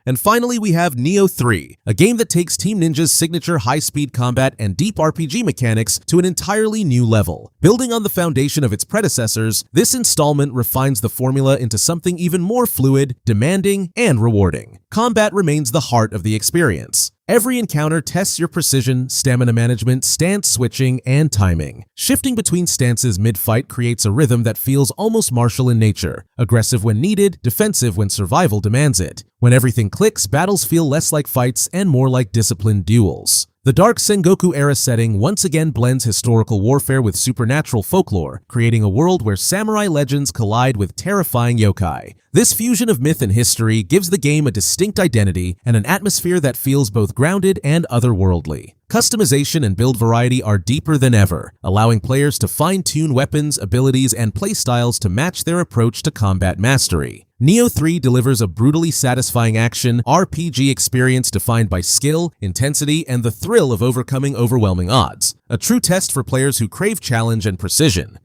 And finally, we have Nioh 3, a game that takes Team Ninja's signature high-speed combat and deep RPG mechanics to an entirely new level. Building on the foundation of its predecessors, this installment refines the formula into something even more fluid, demanding, and rewarding. Combat remains the heart of the experience. Every encounter tests your precision, stamina management, stance switching, and timing. Shifting between stances mid-fight creates a rhythm that feels almost martial in nature, aggressive when needed, defensive when survival demands it. When everything clicks, battles feel less like fights and more like disciplined duels. The dark Sengoku-era setting once again blends historical warfare with supernatural folklore, creating a world where samurai legends collide with terrifying yokai. This fusion of myth and history gives the game a distinct identity and an atmosphere that feels both grounded and otherworldly. Customization and build variety are deeper than ever, allowing players to fine-tune weapons, abilities, and playstyles to match their approach to combat mastery. Nioh 3 delivers a brutally satisfying action RPG experience defined by skill, intensity, and the thrill of overcoming overwhelming odds. A true test for players who crave challenge and precision.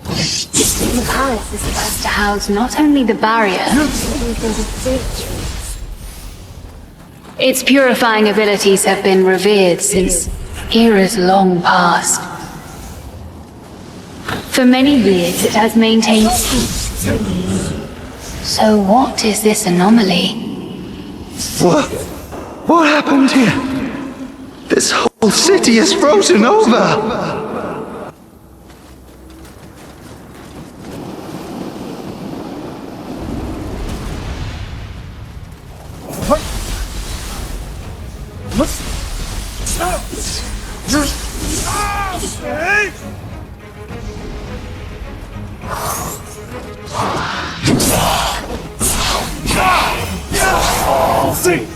The palace is supposed to house not only the barrier, its purifying abilities have been revered since eras long past. For many years it has maintained peace. So what is this anomaly? What happened here? This whole city is frozen over! See.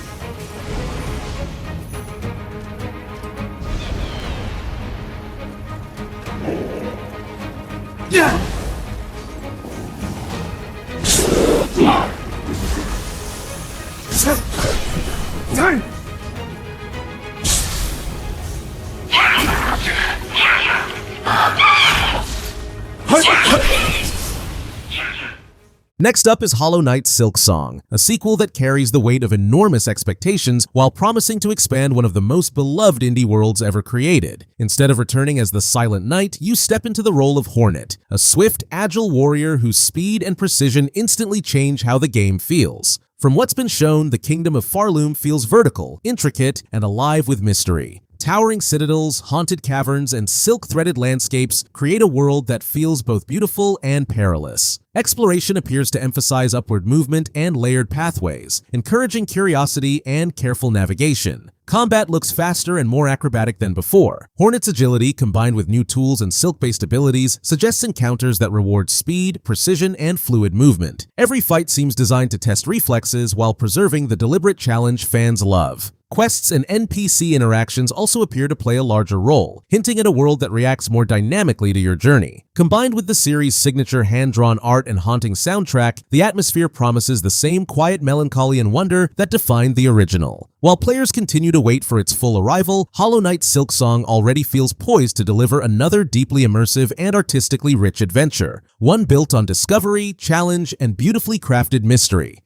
Next up is Hollow Knight's Silksong, a sequel that carries the weight of enormous expectations while promising to expand one of the most beloved indie worlds ever created. Instead of returning as the Silent Knight, you step into the role of Hornet, a swift, agile warrior whose speed and precision instantly change how the game feels. From what's been shown, the Kingdom of Farloom feels vertical, intricate, and alive with mystery. Towering citadels, haunted caverns, and silk-threaded landscapes create a world that feels both beautiful and perilous. Exploration appears to emphasize upward movement and layered pathways, encouraging curiosity and careful navigation. Combat looks faster and more acrobatic than before. Hornet's agility, combined with new tools and silk-based abilities, suggests encounters that reward speed, precision, and fluid movement. Every fight seems designed to test reflexes while preserving the deliberate challenge fans love. Quests and NPC interactions also appear to play a larger role, hinting at a world that reacts more dynamically to your journey. Combined with the series' signature hand-drawn art and haunting soundtrack, the atmosphere promises the same quiet melancholy and wonder that defined the original. While players continue to wait for its full arrival, Hollow Knight's Silksong already feels poised to deliver another deeply immersive and artistically rich adventure, one built on discovery, challenge, and beautifully crafted mystery.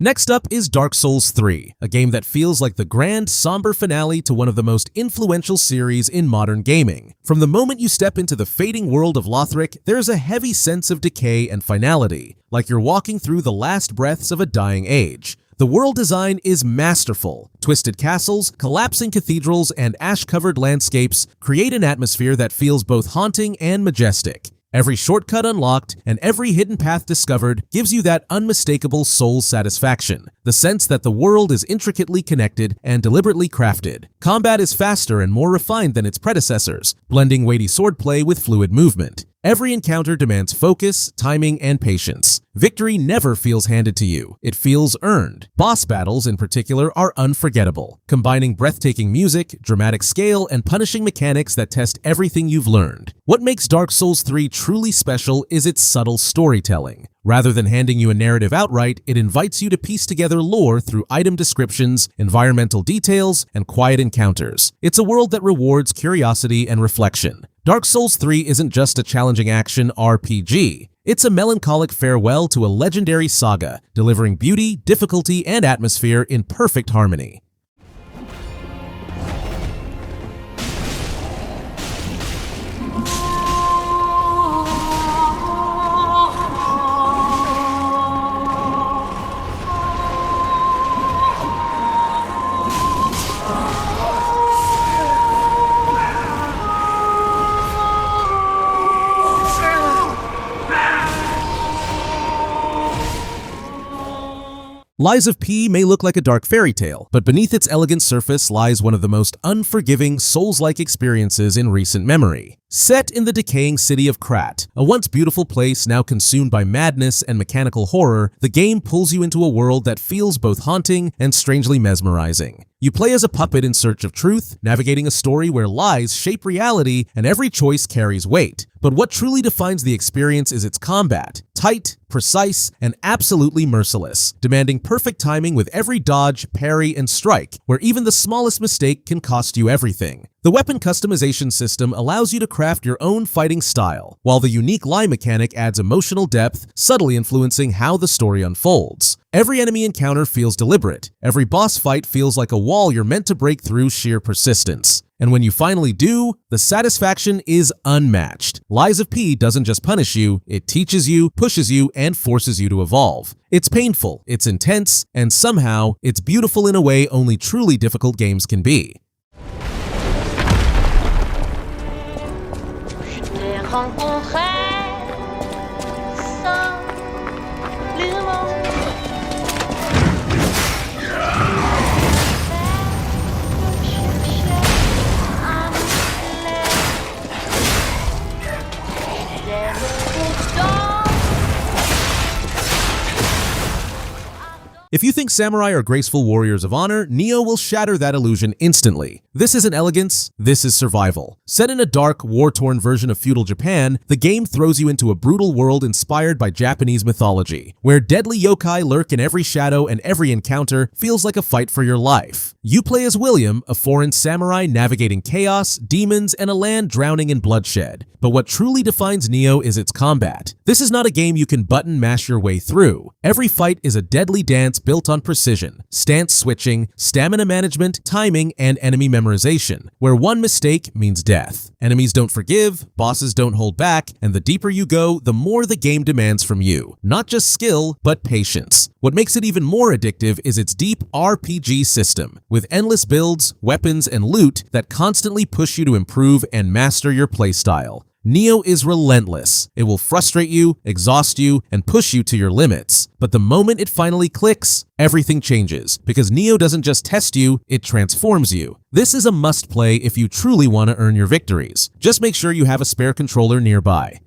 Next up is Dark Souls 3, a game that feels like the grand, somber finale to one of the most influential series in modern gaming. From the moment you step into the fading world of Lothric, there's a heavy sense of decay and finality, like you're walking through the last breaths of a dying age. The world design is masterful. Twisted castles, collapsing cathedrals, and ash-covered landscapes create an atmosphere that feels both haunting and majestic. Every shortcut unlocked and every hidden path discovered gives you that unmistakable soul satisfaction, the sense that the world is intricately connected and deliberately crafted. Combat is faster and more refined than its predecessors, blending weighty swordplay with fluid movement. Every encounter demands focus, timing, and patience. Victory never feels handed to you. It feels earned. Boss battles, in particular, are unforgettable, combining breathtaking music, dramatic scale, and punishing mechanics that test everything you've learned. What makes Dark Souls 3 truly special is its subtle storytelling. Rather than handing you a narrative outright, it invites you to piece together lore through item descriptions, environmental details, and quiet encounters. It's a world that rewards curiosity and reflection. Dark Souls 3 isn't just a challenging action RPG. It's a melancholic farewell to a legendary saga, delivering beauty, difficulty, and atmosphere in perfect harmony. Lies of P may look like a dark fairy tale, but beneath its elegant surface lies one of the most unforgiving, Souls-like experiences in recent memory. Set in the decaying city of Krat, a once beautiful place now consumed by madness and mechanical horror, the game pulls you into a world that feels both haunting and strangely mesmerizing. You play as a puppet in search of truth, navigating a story where lies shape reality and every choice carries weight. But what truly defines the experience is its combat. Tight, precise, and absolutely merciless, demanding perfect timing with every dodge, parry, and strike, where even the smallest mistake can cost you everything. The weapon customization system allows you to craft your own fighting style, while the unique lie mechanic adds emotional depth, subtly influencing how the story unfolds. Every enemy encounter feels deliberate. Every boss fight feels like a wall you're meant to break through sheer persistence. And when you finally do, the satisfaction is unmatched. Lies of P doesn't just punish you, it teaches you, pushes you, and forces you to evolve. It's painful, it's intense, and somehow, it's beautiful in a way only truly difficult games can be. If you think samurai are graceful warriors of honor, Nioh will shatter that illusion instantly. This isn't elegance, this is survival. Set in a dark, war-torn version of feudal Japan, the game throws you into a brutal world inspired by Japanese mythology, where deadly yokai lurk in every shadow and every encounter feels like a fight for your life. You play as William, a foreign samurai navigating chaos, demons, and a land drowning in bloodshed. But what truly defines Nioh is its combat. This is not a game you can button mash your way through. Every fight is a deadly dance built on precision, stance switching, stamina management, timing, and enemy memorization, where one mistake means death. Enemies don't forgive, bosses don't hold back, and the deeper you go, the more the game demands from you. Not just skill, but patience. What makes it even more addictive is its deep RPG system, with endless builds, weapons, and loot that constantly push you to improve and master your playstyle. Nioh is relentless. It will frustrate you, exhaust you, and push you to your limits. But the moment it finally clicks, everything changes, because Nioh doesn't just test you, it transforms you. This is a must-play if you truly want to earn your victories. Just make sure you have a spare controller nearby.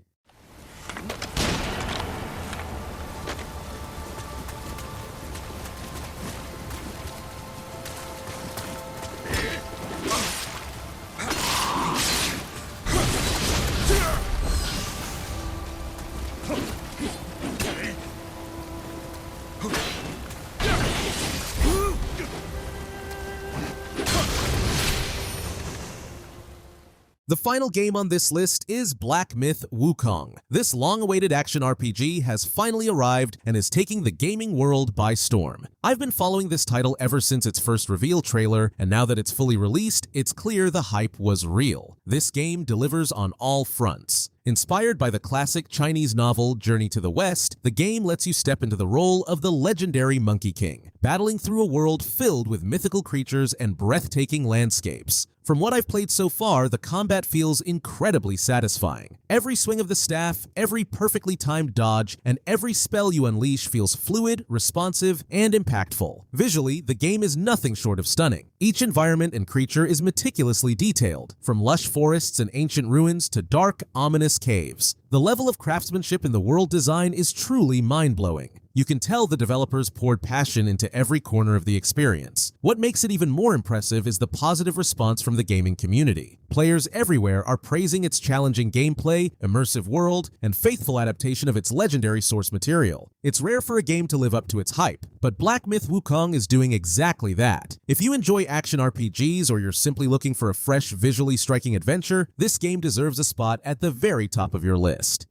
The final game on this list is Black Myth: Wukong. This long-awaited action RPG has finally arrived and is taking the gaming world by storm. I've been following this title ever since its first reveal trailer, and now that it's fully released, it's clear the hype was real. This game delivers on all fronts. Inspired by the classic Chinese novel Journey to the West, the game lets you step into the role of the legendary Monkey King, battling through a world filled with mythical creatures and breathtaking landscapes. From what I've played so far, the combat feels incredibly satisfying. Every swing of the staff, every perfectly timed dodge, and every spell you unleash feels fluid, responsive, and impactful. Visually, the game is nothing short of stunning. Each environment and creature is meticulously detailed, from lush forests and ancient ruins to dark, ominous caves. The level of craftsmanship in the world design is truly mind-blowing. You can tell the developers poured passion into every corner of the experience. What makes it even more impressive is the positive response from the gaming community. Players everywhere are praising its challenging gameplay, immersive world, and faithful adaptation of its legendary source material. It's rare for a game to live up to its hype, but Black Myth: Wukong is doing exactly that. If you enjoy action RPGs or you're simply looking for a fresh, visually striking adventure, this game deserves a spot at the very top of your list.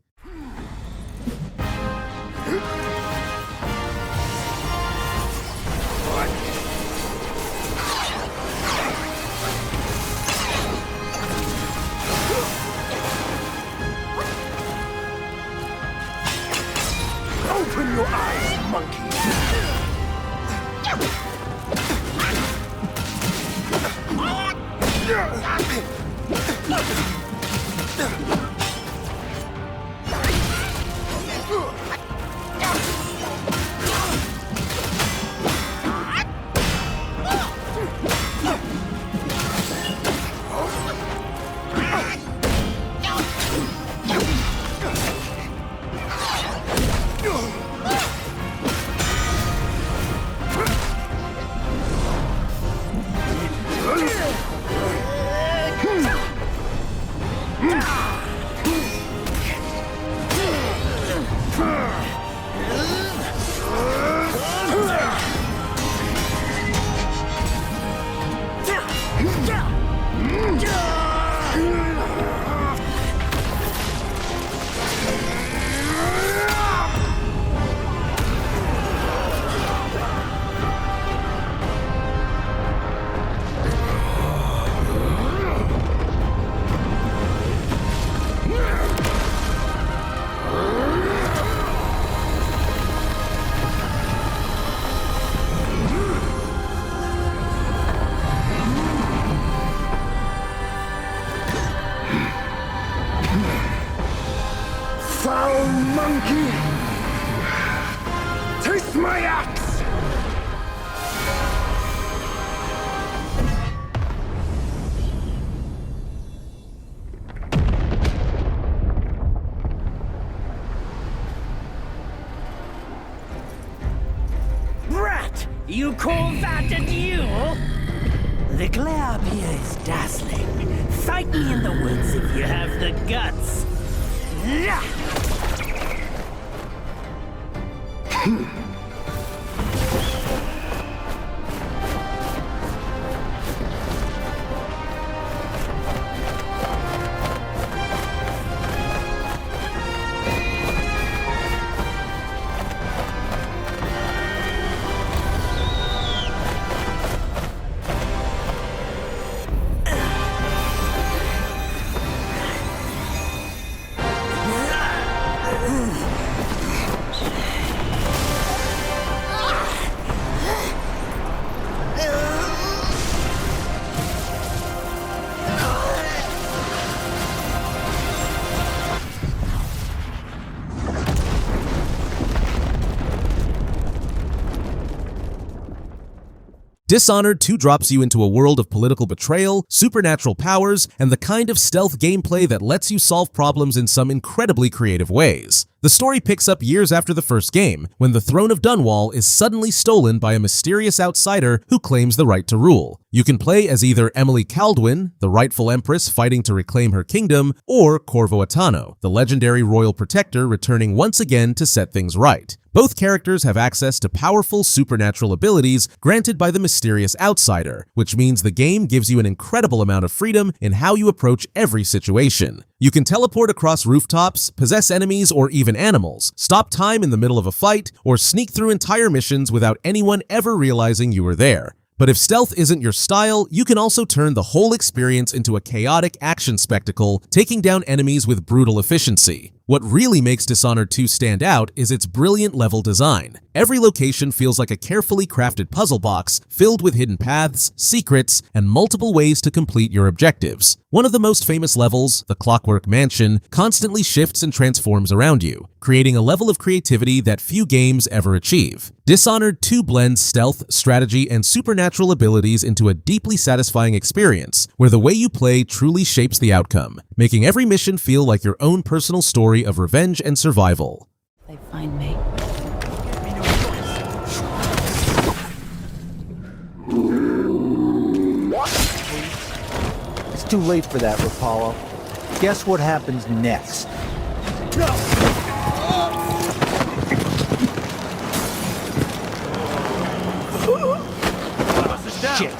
Open your eyes, monkey! Foul monkey! Taste my axe! Brat! You call that a duel? The glare up here is dazzling. Fight me in the woods if you have the guts. Dishonored 2 drops you into a world of political betrayal, supernatural powers, and the kind of stealth gameplay that lets you solve problems in some incredibly creative ways. The story picks up years after the first game, when the throne of Dunwall is suddenly stolen by a mysterious outsider who claims the right to rule. You can play as either Emily Kaldwin, the rightful empress fighting to reclaim her kingdom, or Corvo Attano, the legendary royal protector returning once again to set things right. Both characters have access to powerful supernatural abilities granted by the mysterious outsider, which means the game gives you an incredible amount of freedom in how you approach every situation. You can teleport across rooftops, possess enemies or even animals, stop time in the middle of a fight, or sneak through entire missions without anyone ever realizing you were there. But if stealth isn't your style, you can also turn the whole experience into a chaotic action spectacle, taking down enemies with brutal efficiency. What really makes Dishonored 2 stand out is its brilliant level design. Every location feels like a carefully crafted puzzle box filled with hidden paths, secrets, and multiple ways to complete your objectives. One of the most famous levels, the Clockwork Mansion, constantly shifts and transforms around you, creating a level of creativity that few games ever achieve. Dishonored 2 blends stealth, strategy, and supernatural abilities into a deeply satisfying experience, where the way you play truly shapes the outcome, making every mission feel like your own personal story of revenge and survival. They find me. It's too late for that, Rapallo. Guess what happens next? Shit.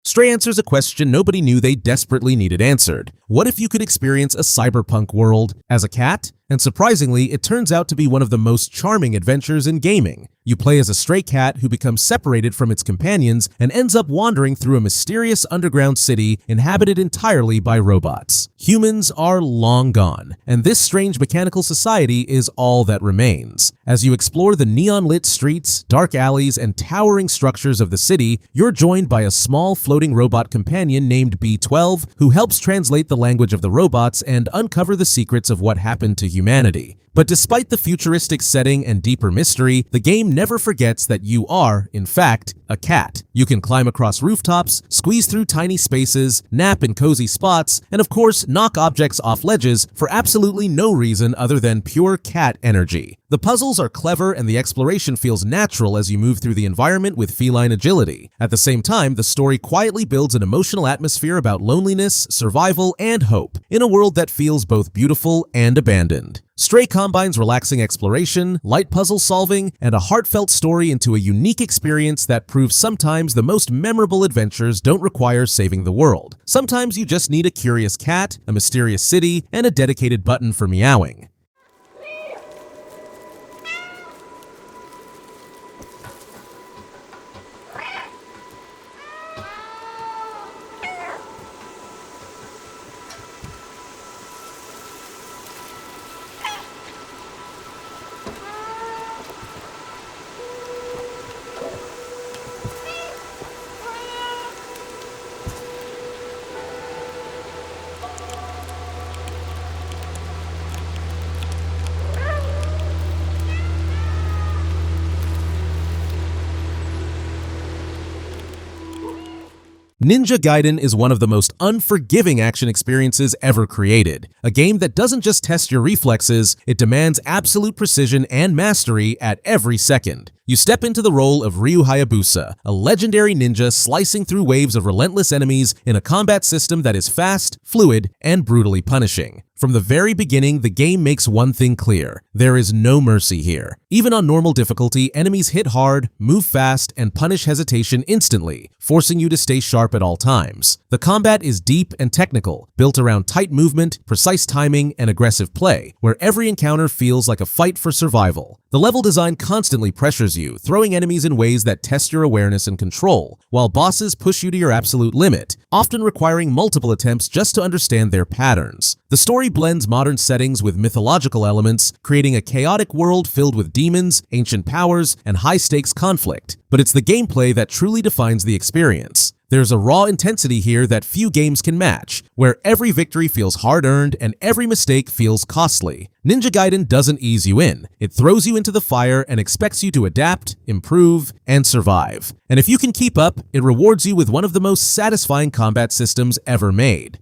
Stray answers a question nobody knew they desperately needed answered. What if you could experience a cyberpunk world as a cat? And surprisingly, it turns out to be one of the most charming adventures in gaming. You play as a stray cat who becomes separated from its companions and ends up wandering through a mysterious underground city inhabited entirely by robots. Humans are long gone, and this strange mechanical society is all that remains. As you explore the neon-lit streets, dark alleys, and towering structures of the city, you're joined by a small floating robot companion named B12 who helps translate the language of the robots and uncover the secrets of what happened to humanity. But despite the futuristic setting and deeper mystery, the game never forgets that you are, in fact, a cat. You can climb across rooftops, squeeze through tiny spaces, nap in cozy spots, and of course, knock objects off ledges for absolutely no reason other than pure cat energy. The puzzles are clever and the exploration feels natural as you move through the environment with feline agility. At the same time, the story quietly builds an emotional atmosphere about loneliness, survival, and hope in a world that feels both beautiful and abandoned. Stray combines relaxing exploration, light puzzle solving, and a heartfelt story into a unique experience that proves sometimes the most memorable adventures don't require saving the world. Sometimes you just need a curious cat, a mysterious city, and a dedicated button for meowing. Ninja Gaiden is one of the most unforgiving action experiences ever created. A game that doesn't just test your reflexes, it demands absolute precision and mastery at every second. You step into the role of Ryu Hayabusa, a legendary ninja slicing through waves of relentless enemies in a combat system that is fast, fluid, and brutally punishing. From the very beginning, the game makes one thing clear: there is no mercy here. Even on normal difficulty, enemies hit hard, move fast, and punish hesitation instantly, forcing you to stay sharp at all times. The combat is deep and technical, built around tight movement, precise timing, and aggressive play, where every encounter feels like a fight for survival. The level design constantly pressures you, throwing enemies in ways that test your awareness and control, while bosses push you to your absolute limit, often requiring multiple attempts just to understand their patterns. The story blends modern settings with mythological elements, creating a chaotic world filled with demons, ancient powers, and high-stakes conflict. But it's the gameplay that truly defines the experience. There's a raw intensity here that few games can match, where every victory feels hard-earned and every mistake feels costly. Ninja Gaiden doesn't ease you in. It throws you into the fire and expects you to adapt, improve, and survive. And if you can keep up, it rewards you with one of the most satisfying combat systems ever made.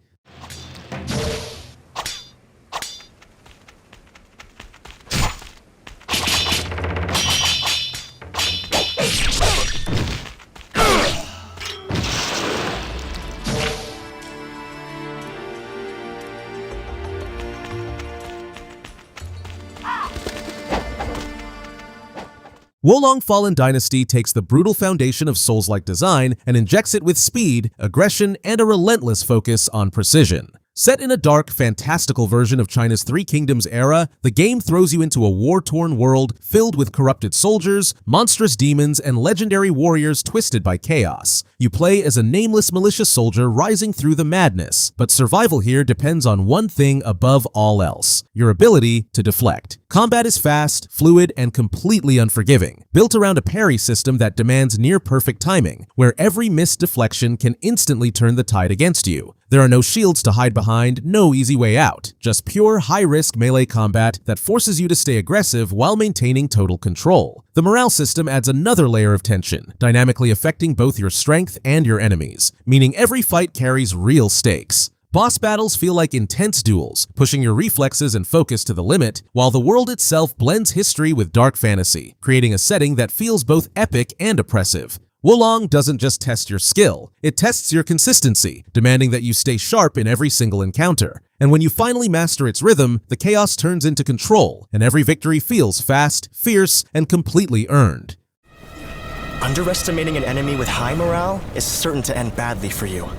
Wukong Fallen Dynasty takes the brutal foundation of Souls-like design and injects it with speed, aggression, and a relentless focus on precision. Set in a dark, fantastical version of China's Three Kingdoms era, the game throws you into a war-torn world filled with corrupted soldiers, monstrous demons, and legendary warriors twisted by chaos. You play as a nameless malicious soldier rising through the madness, but survival here depends on one thing above all else: your ability to deflect. Combat is fast, fluid, and completely unforgiving, built around a parry system that demands near-perfect timing, where every missed deflection can instantly turn the tide against you. There are no shields to hide behind, no easy way out, just pure high-risk melee combat that forces you to stay aggressive while maintaining total control. The morale system adds another layer of tension, dynamically affecting both your strength and your enemies, meaning every fight carries real stakes. Boss battles feel like intense duels, pushing your reflexes and focus to the limit, while the world itself blends history with dark fantasy, creating a setting that feels both epic and oppressive. Wukong doesn't just test your skill, it tests your consistency, demanding that you stay sharp in every single encounter. And when you finally master its rhythm, the chaos turns into control, and every victory feels fast, fierce, and completely earned. Underestimating an enemy with high morale is certain to end badly for you.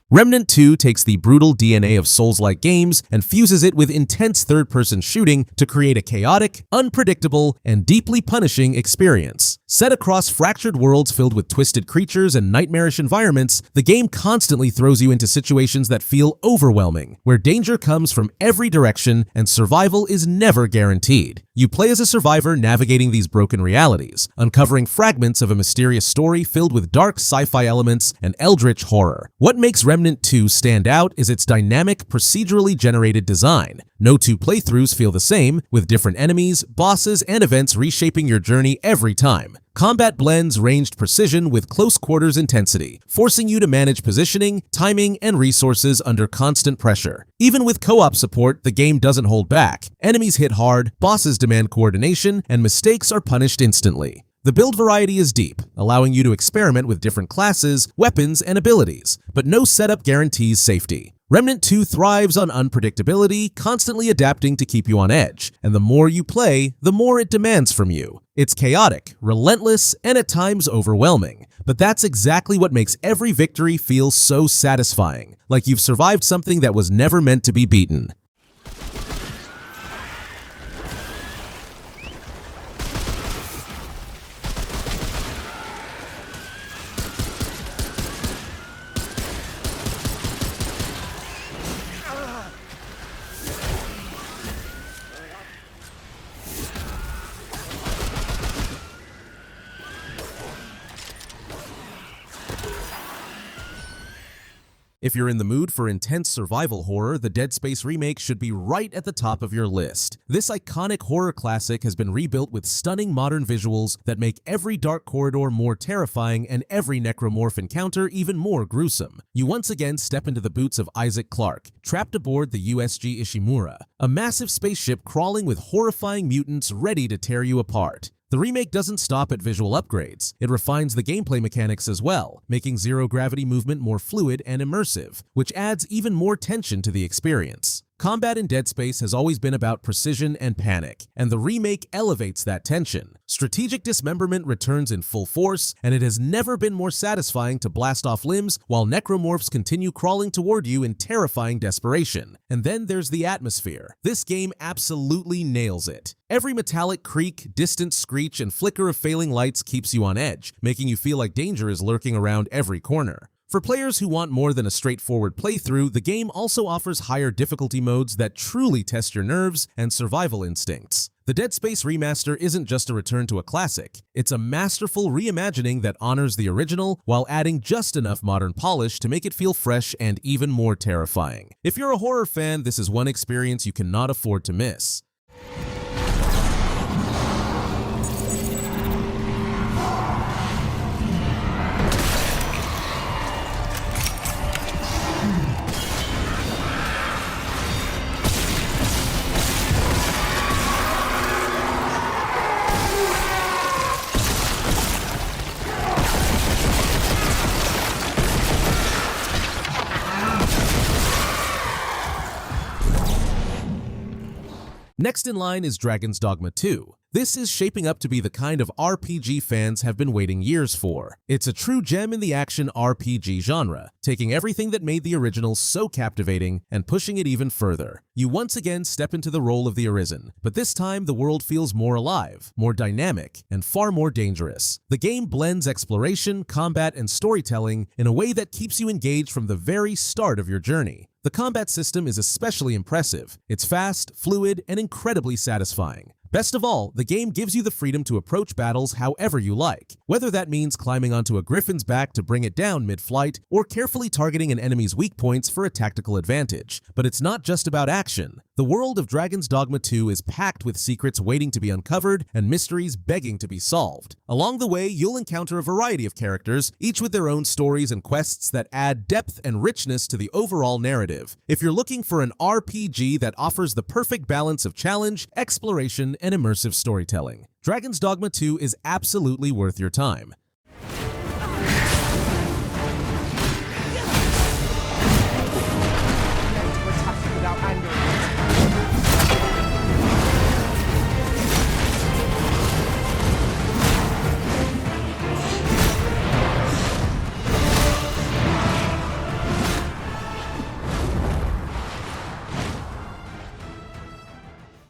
Remnant 2 takes the brutal DNA of Souls-like games and fuses it with intense third-person shooting to create a chaotic, unpredictable, and deeply punishing experience. Set across fractured worlds filled with twisted creatures and nightmarish environments, the game constantly throws you into situations that feel overwhelming, where danger comes from every direction and survival is never guaranteed. You play as a survivor navigating these broken realities, uncovering fragments of a mysterious story filled with dark sci-fi elements and eldritch horror. What makes Remnant 2 stand out is its dynamic, procedurally generated design. No two playthroughs feel the same, with different enemies, bosses, and events reshaping your journey every time. Combat blends ranged precision with close quarters intensity, forcing you to manage positioning, timing, and resources under constant pressure. Even with co-op support, the game doesn't hold back. Enemies hit hard, bosses demand coordination, and mistakes are punished instantly. The build variety is deep, allowing you to experiment with different classes, weapons, and abilities, but no setup guarantees safety. Remnant 2 thrives on unpredictability, constantly adapting to keep you on edge, and the more you play, the more it demands from you. It's chaotic, relentless, and at times overwhelming, but that's exactly what makes every victory feel so satisfying, like you've survived something that was never meant to be beaten. If you're in the mood for intense survival horror, the Dead Space remake should be right at the top of your list. This iconic horror classic has been rebuilt with stunning modern visuals that make every dark corridor more terrifying and every necromorph encounter even more gruesome. You once again step into the boots of Isaac Clarke, trapped aboard the USG Ishimura, a massive spaceship crawling with horrifying mutants ready to tear you apart. The remake doesn't stop at visual upgrades. It refines the gameplay mechanics as well, making zero-gravity movement more fluid and immersive, which adds even more tension to the experience. Combat in Dead Space has always been about precision and panic, and the remake elevates that tension. Strategic dismemberment returns in full force, and it has never been more satisfying to blast off limbs while necromorphs continue crawling toward you in terrifying desperation. And then there's the atmosphere. This game absolutely nails it. Every metallic creak, distant screech, and flicker of failing lights keeps you on edge, making you feel like danger is lurking around every corner. For players who want more than a straightforward playthrough, the game also offers higher difficulty modes that truly test your nerves and survival instincts. The Dead Space remaster isn't just a return to a classic, it's a masterful reimagining that honors the original while adding just enough modern polish to make it feel fresh and even more terrifying. If you're a horror fan, this is one experience you cannot afford to miss. Next in line is Dragon's Dogma 2. This is shaping up to be the kind of RPG fans have been waiting years for. It's a true gem in the action RPG genre, taking everything that made the original so captivating and pushing it even further. You once again step into the role of the Arisen, but this time the world feels more alive, more dynamic, and far more dangerous. The game blends exploration, combat, and storytelling in a way that keeps you engaged from the very start of your journey. The combat system is especially impressive. It's fast, fluid, and incredibly satisfying. Best of all, the game gives you the freedom to approach battles however you like, whether that means climbing onto a griffin's back to bring it down mid-flight, or carefully targeting an enemy's weak points for a tactical advantage. But it's not just about action. The world of Dragon's Dogma 2 is packed with secrets waiting to be uncovered and mysteries begging to be solved. Along the way, you'll encounter a variety of characters, each with their own stories and quests that add depth and richness to the overall narrative. If you're looking for an RPG that offers the perfect balance of challenge, exploration, and immersive storytelling, Dragon's Dogma 2 is absolutely worth your time.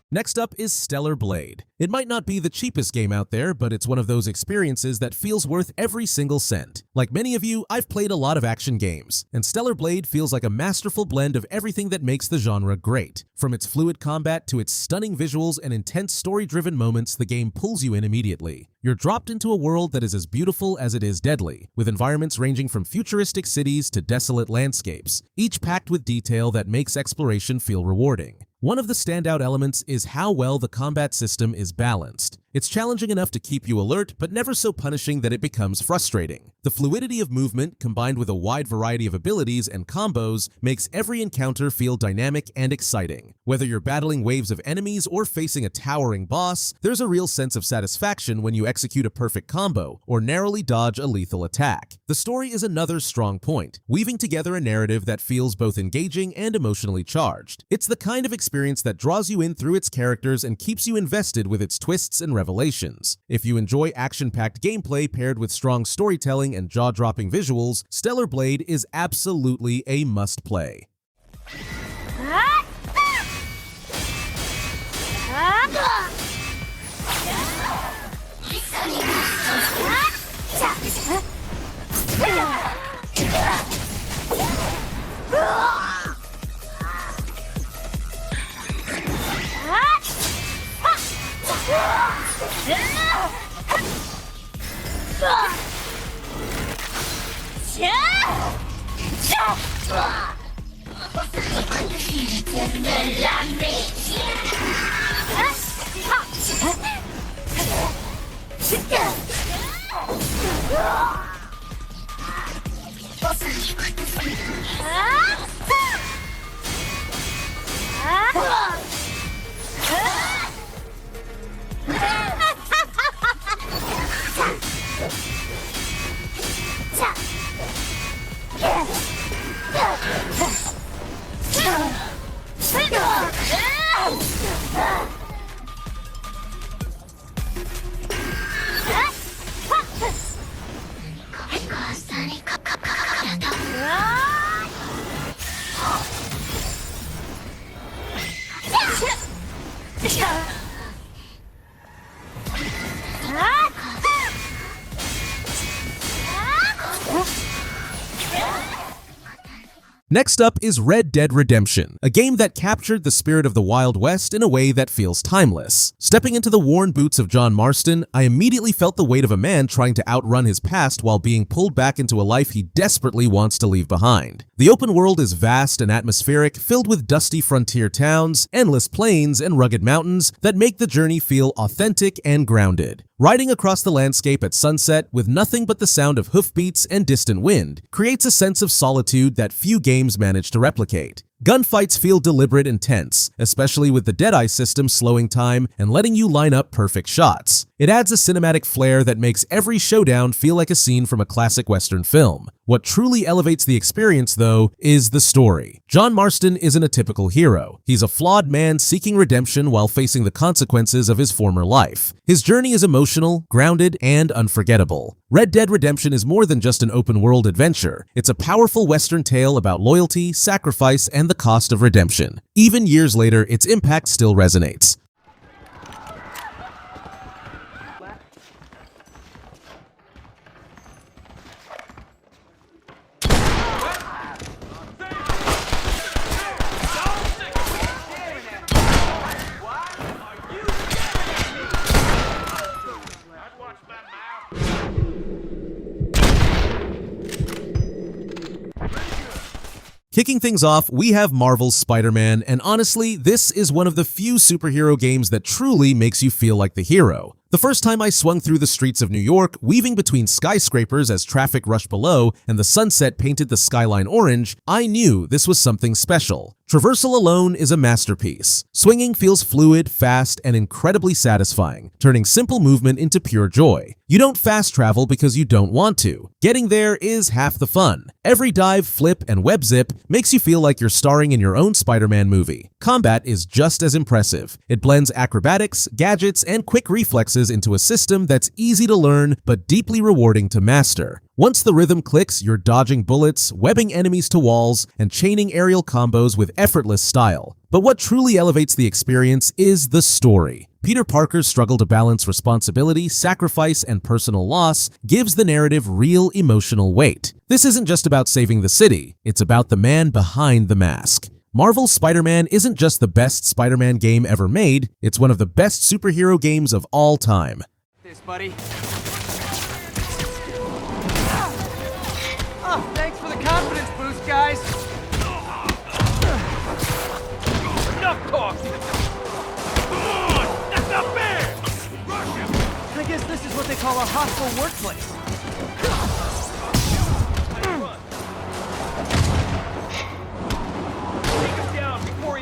Next up is Stellar Blade. It might not be the cheapest game out there, but it's one of those experiences that feels worth every single cent. Like many of you, I've played a lot of action games, and Stellar Blade feels like a masterful blend of everything that makes the genre great. From its fluid combat to its stunning visuals and intense story-driven moments, the game pulls you in immediately. You're dropped into a world that is as beautiful as it is deadly, with environments ranging from futuristic cities to desolate landscapes, each packed with detail that makes exploration feel rewarding. One of the standout elements is how well the combat system is balanced. It's challenging enough to keep you alert, but never so punishing that it becomes frustrating. The fluidity of movement, combined with a wide variety of abilities and combos, makes every encounter feel dynamic and exciting. Whether you're battling waves of enemies or facing a towering boss, there's a real sense of satisfaction when you execute a perfect combo or narrowly dodge a lethal attack. The story is another strong point, weaving together a narrative that feels both engaging and emotionally charged. It's the kind of experience that draws you in through its characters and keeps you invested with its twists and revelations. If you enjoy action-packed gameplay paired with strong storytelling and jaw-dropping visuals, Stellar Blade is absolutely a must-play. Next up is Red Dead Redemption, a game that captured the spirit of the Wild West in a way that feels timeless. Stepping into the worn boots of John Marston, I immediately felt the weight of a man trying to outrun his past while being pulled back into a life he desperately wants to leave behind. The open world is vast and atmospheric, filled with dusty frontier towns, endless plains, and rugged mountains that make the journey feel authentic and grounded. Riding across the landscape at sunset with nothing but the sound of hoofbeats and distant wind creates a sense of solitude that few games manage to replicate. Gunfights feel deliberate and tense, especially with the Deadeye system slowing time and letting you line up perfect shots. It adds a cinematic flair that makes every showdown feel like a scene from a classic Western film. What truly elevates the experience, though, is the story. John Marston isn't a typical hero. He's a flawed man seeking redemption while facing the consequences of his former life. His journey is emotional, grounded, and unforgettable. Red Dead Redemption is more than just an open-world adventure. It's a powerful Western tale about loyalty, sacrifice, and the cost of redemption. Even years later, its impact still resonates. Kicking things off, we have Marvel's Spider-Man, and honestly, this is one of the few superhero games that truly makes you feel like the hero. The first time I swung through the streets of New York, weaving between skyscrapers as traffic rushed below and the sunset painted the skyline orange, I knew this was something special. Traversal alone is a masterpiece. Swinging feels fluid, fast, and incredibly satisfying, turning simple movement into pure joy. You don't fast travel because you don't want to. Getting there is half the fun. Every dive, flip, and web zip makes you feel like you're starring in your own Spider-Man movie. Combat is just as impressive. It blends acrobatics, gadgets, and quick reflexes into a system that's easy to learn but deeply rewarding to master. Once the rhythm clicks, you're dodging bullets, webbing enemies to walls, and chaining aerial combos with effortless style. But what truly elevates the experience is the story. Peter Parker's struggle to balance responsibility, sacrifice, and personal loss gives the narrative real emotional weight. This isn't just about saving the city, it's about the man behind the mask. Marvel's Spider-Man isn't just the best Spider-Man game ever made, it's one of the best superhero games of all time. This, buddy. Oh, thanks for the confidence boost, guys. Enough talk. That's not fair. I guess this is what they call a hostile workplace.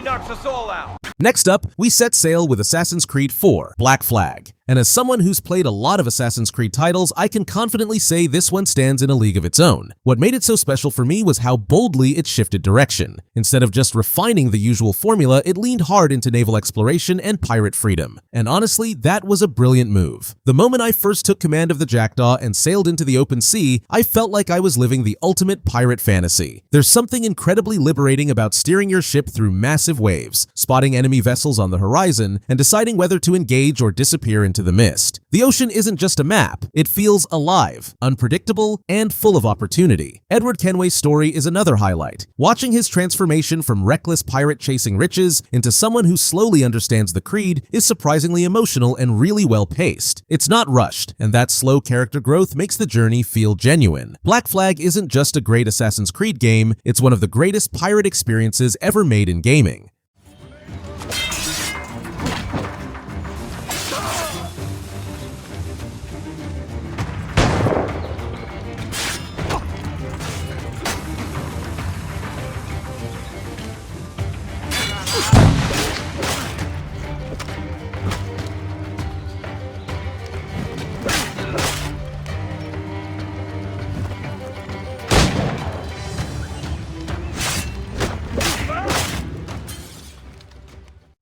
Knocks us all out. Next up, we set sail with Assassin's Creed 4: Black Flag. And as someone who's played a lot of Assassin's Creed titles, I can confidently say this one stands in a league of its own. What made it so special for me was how boldly it shifted direction. Instead of just refining the usual formula, it leaned hard into naval exploration and pirate freedom. And honestly, that was a brilliant move. The moment I first took command of the Jackdaw and sailed into the open sea, I felt like I was living the ultimate pirate fantasy. There's something incredibly liberating about steering your ship through massive waves, spotting enemy vessels on the horizon, and deciding whether to engage or disappear into into the mist. The ocean isn't just a map, it feels alive, unpredictable, and full of opportunity. Edward Kenway's story is another highlight. Watching his transformation from reckless pirate chasing riches into someone who slowly understands the creed is surprisingly emotional and really well paced. It's not rushed, and that slow character growth makes the journey feel genuine. Black Flag isn't just a great Assassin's Creed game, it's one of the greatest pirate experiences ever made in gaming.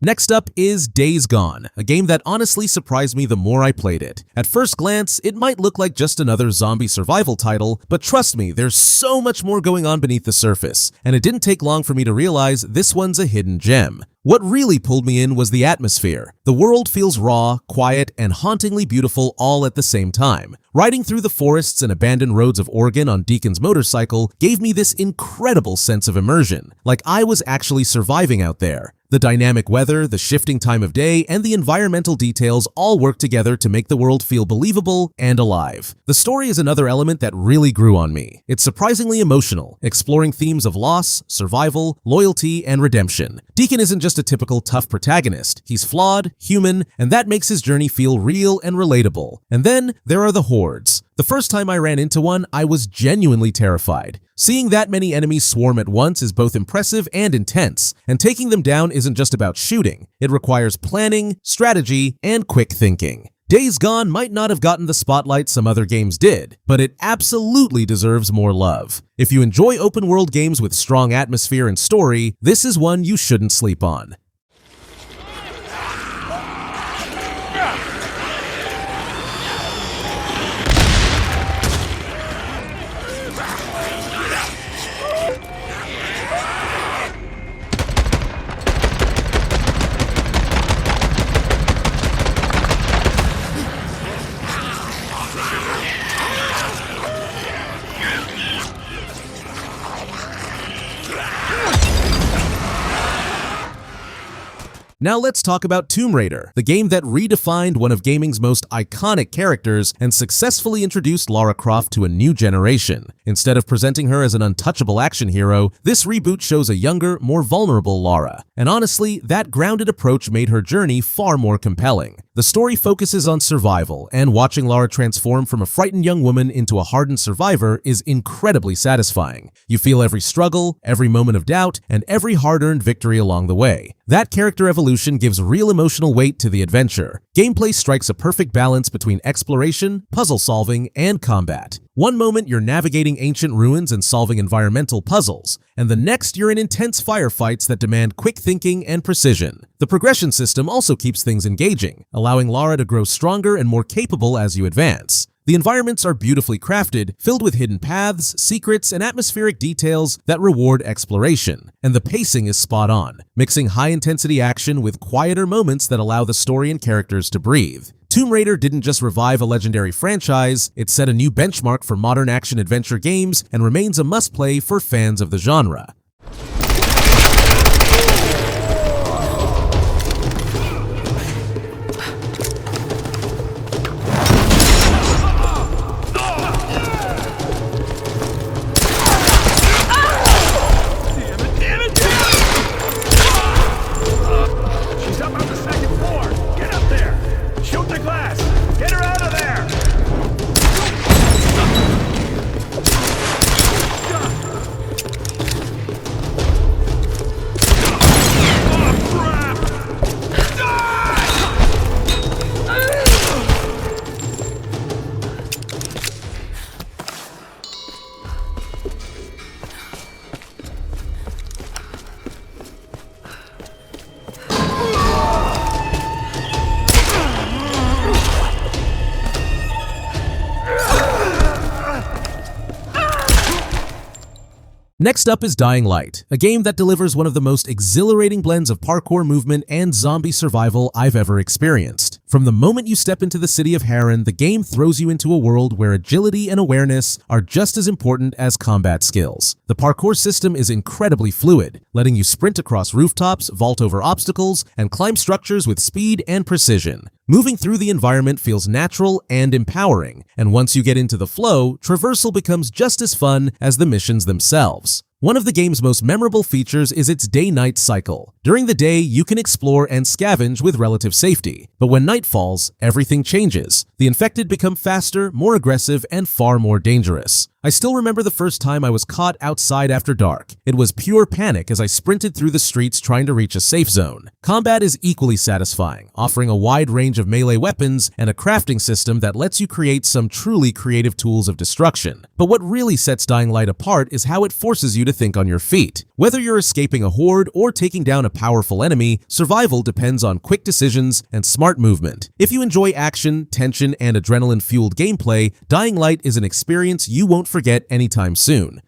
Next up is Days Gone, a game that honestly surprised me the more I played it. At first glance, it might look like just another zombie survival title, but trust me, there's so much more going on beneath the surface, and it didn't take long for me to realize this one's a hidden gem. What really pulled me in was the atmosphere. The world feels raw, quiet, and hauntingly beautiful all at the same time. Riding through the forests and abandoned roads of Oregon on Deacon's motorcycle gave me this incredible sense of immersion, like I was actually surviving out there. The dynamic weather, the shifting time of day, and the environmental details all work together to make the world feel believable and alive. The story is another element that really grew on me. It's surprisingly emotional, exploring themes of loss, survival, loyalty, and redemption. Deacon isn't just a typical tough protagonist. He's flawed, human, and that makes his journey feel real and relatable. And then there are the hordes. The first time I ran into one, I was genuinely terrified. Seeing that many enemies swarm at once is both impressive and intense, and taking them down isn't just about shooting. It requires planning, strategy, and quick thinking. Days Gone might not have gotten the spotlight some other games did, but it absolutely deserves more love. If you enjoy open-world games with strong atmosphere and story, this is one you shouldn't sleep on. Now let's talk about Tomb Raider, the game that redefined one of gaming's most iconic characters and successfully introduced Lara Croft to a new generation. Instead of presenting her as an untouchable action hero, this reboot shows a younger, more vulnerable Lara. And honestly, that grounded approach made her journey far more compelling. The story focuses on survival, and watching Lara transform from a frightened young woman into a hardened survivor is incredibly satisfying. You feel every struggle, every moment of doubt, and every hard-earned victory along the way. That character evolution gives real emotional weight to the adventure. Gameplay strikes a perfect balance between exploration, puzzle solving, and combat. One moment you're navigating ancient ruins and solving environmental puzzles, and the next you're in intense firefights that demand quick thinking and precision. The progression system also keeps things engaging, allowing Lara to grow stronger and more capable as you advance. The environments are beautifully crafted, filled with hidden paths, secrets, and atmospheric details that reward exploration. And the pacing is spot on, mixing high-intensity action with quieter moments that allow the story and characters to breathe. Tomb Raider didn't just revive a legendary franchise, it set a new benchmark for modern action-adventure games and remains a must-play for fans of the genre. Next up is Dying Light, a game that delivers one of the most exhilarating blends of parkour movement and zombie survival I've ever experienced. From the moment you step into the city of Harran, the game throws you into a world where agility and awareness are just as important as combat skills. The parkour system is incredibly fluid, letting you sprint across rooftops, vault over obstacles, and climb structures with speed and precision. Moving through the environment feels natural and empowering, and once you get into the flow, traversal becomes just as fun as the missions themselves. One of the game's most memorable features is its day-night cycle. During the day, you can explore and scavenge with relative safety, but when night falls, everything changes. The infected become faster, more aggressive, and far more dangerous. I still remember the first time I was caught outside after dark. It was pure panic as I sprinted through the streets trying to reach a safe zone. Combat is equally satisfying, offering a wide range of melee weapons and a crafting system that lets you create some truly creative tools of destruction. But what really sets Dying Light apart is how it forces you to think on your feet. Whether you're escaping a horde or taking down a powerful enemy, survival depends on quick decisions and smart movement. If you enjoy action, tension, and adrenaline-fueled gameplay, Dying Light is an experience you won't forget anytime soon.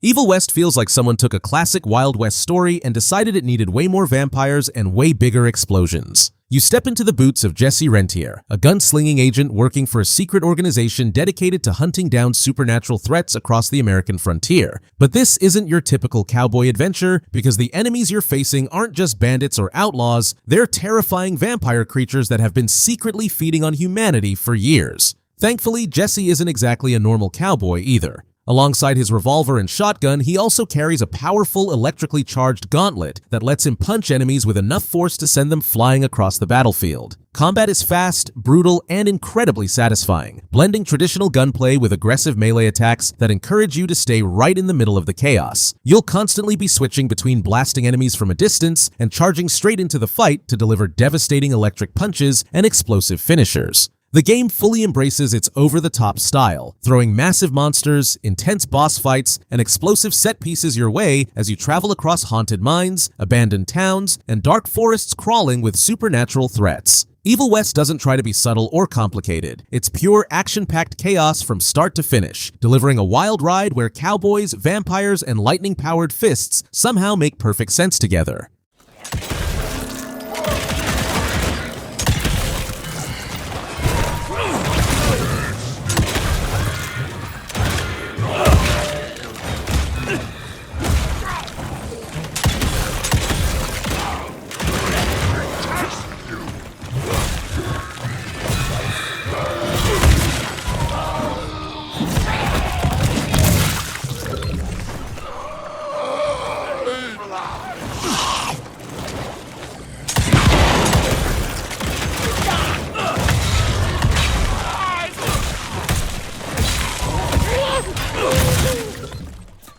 Evil West feels like someone took a classic Wild West story and decided it needed way more vampires and way bigger explosions. You step into the boots of Jesse Rentier, a gunslinging agent working for a secret organization dedicated to hunting down supernatural threats across the American frontier. But this isn't your typical cowboy adventure, because the enemies you're facing aren't just bandits or outlaws, they're terrifying vampire creatures that have been secretly feeding on humanity for years. Thankfully, Jesse isn't exactly a normal cowboy either. Alongside his revolver and shotgun, he also carries a powerful electrically charged gauntlet that lets him punch enemies with enough force to send them flying across the battlefield. Combat is fast, brutal, and incredibly satisfying, blending traditional gunplay with aggressive melee attacks that encourage you to stay right in the middle of the chaos. You'll constantly be switching between blasting enemies from a distance and charging straight into the fight to deliver devastating electric punches and explosive finishers. The game fully embraces its over-the-top style, throwing massive monsters, intense boss fights, and explosive set pieces your way as you travel across haunted mines, abandoned towns, and dark forests crawling with supernatural threats. Evil West doesn't try to be subtle or complicated. It's pure action-packed chaos from start to finish, delivering a wild ride where cowboys, vampires, and lightning-powered fists somehow make perfect sense together.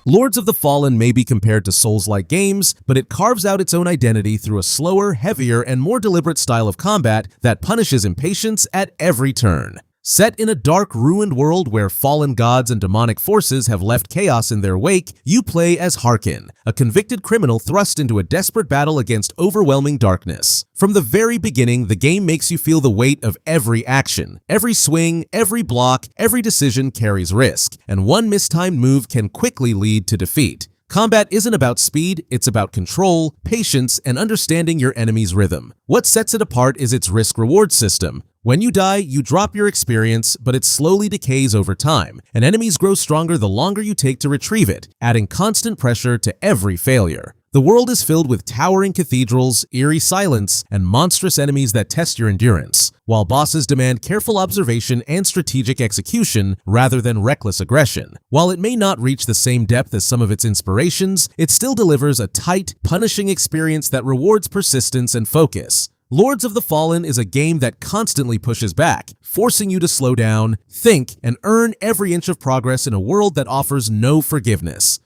Lords of the Fallen may be compared to Souls-like games, but it carves out its own identity through a slower, heavier, and more deliberate style of combat that punishes impatience at every turn. Set in a dark, ruined world where fallen gods and demonic forces have left chaos in their wake, you play as Harkin, a convicted criminal thrust into a desperate battle against overwhelming darkness. From the very beginning, the game makes you feel the weight of every action. Every swing, every block, every decision carries risk, and one mistimed move can quickly lead to defeat. Combat isn't about speed, it's about control, patience, and understanding your enemy's rhythm. What sets it apart is its risk-reward system. When you die, you drop your experience, but it slowly decays over time, and enemies grow stronger the longer you take to retrieve it, adding constant pressure to every failure. The world is filled with towering cathedrals, eerie silence, and monstrous enemies that test your endurance, while bosses demand careful observation and strategic execution rather than reckless aggression. While it may not reach the same depth as some of its inspirations, it still delivers a tight, punishing experience that rewards persistence and focus. Lords of the Fallen is a game that constantly pushes back, forcing you to slow down, think, and earn every inch of progress in a world that offers no forgiveness.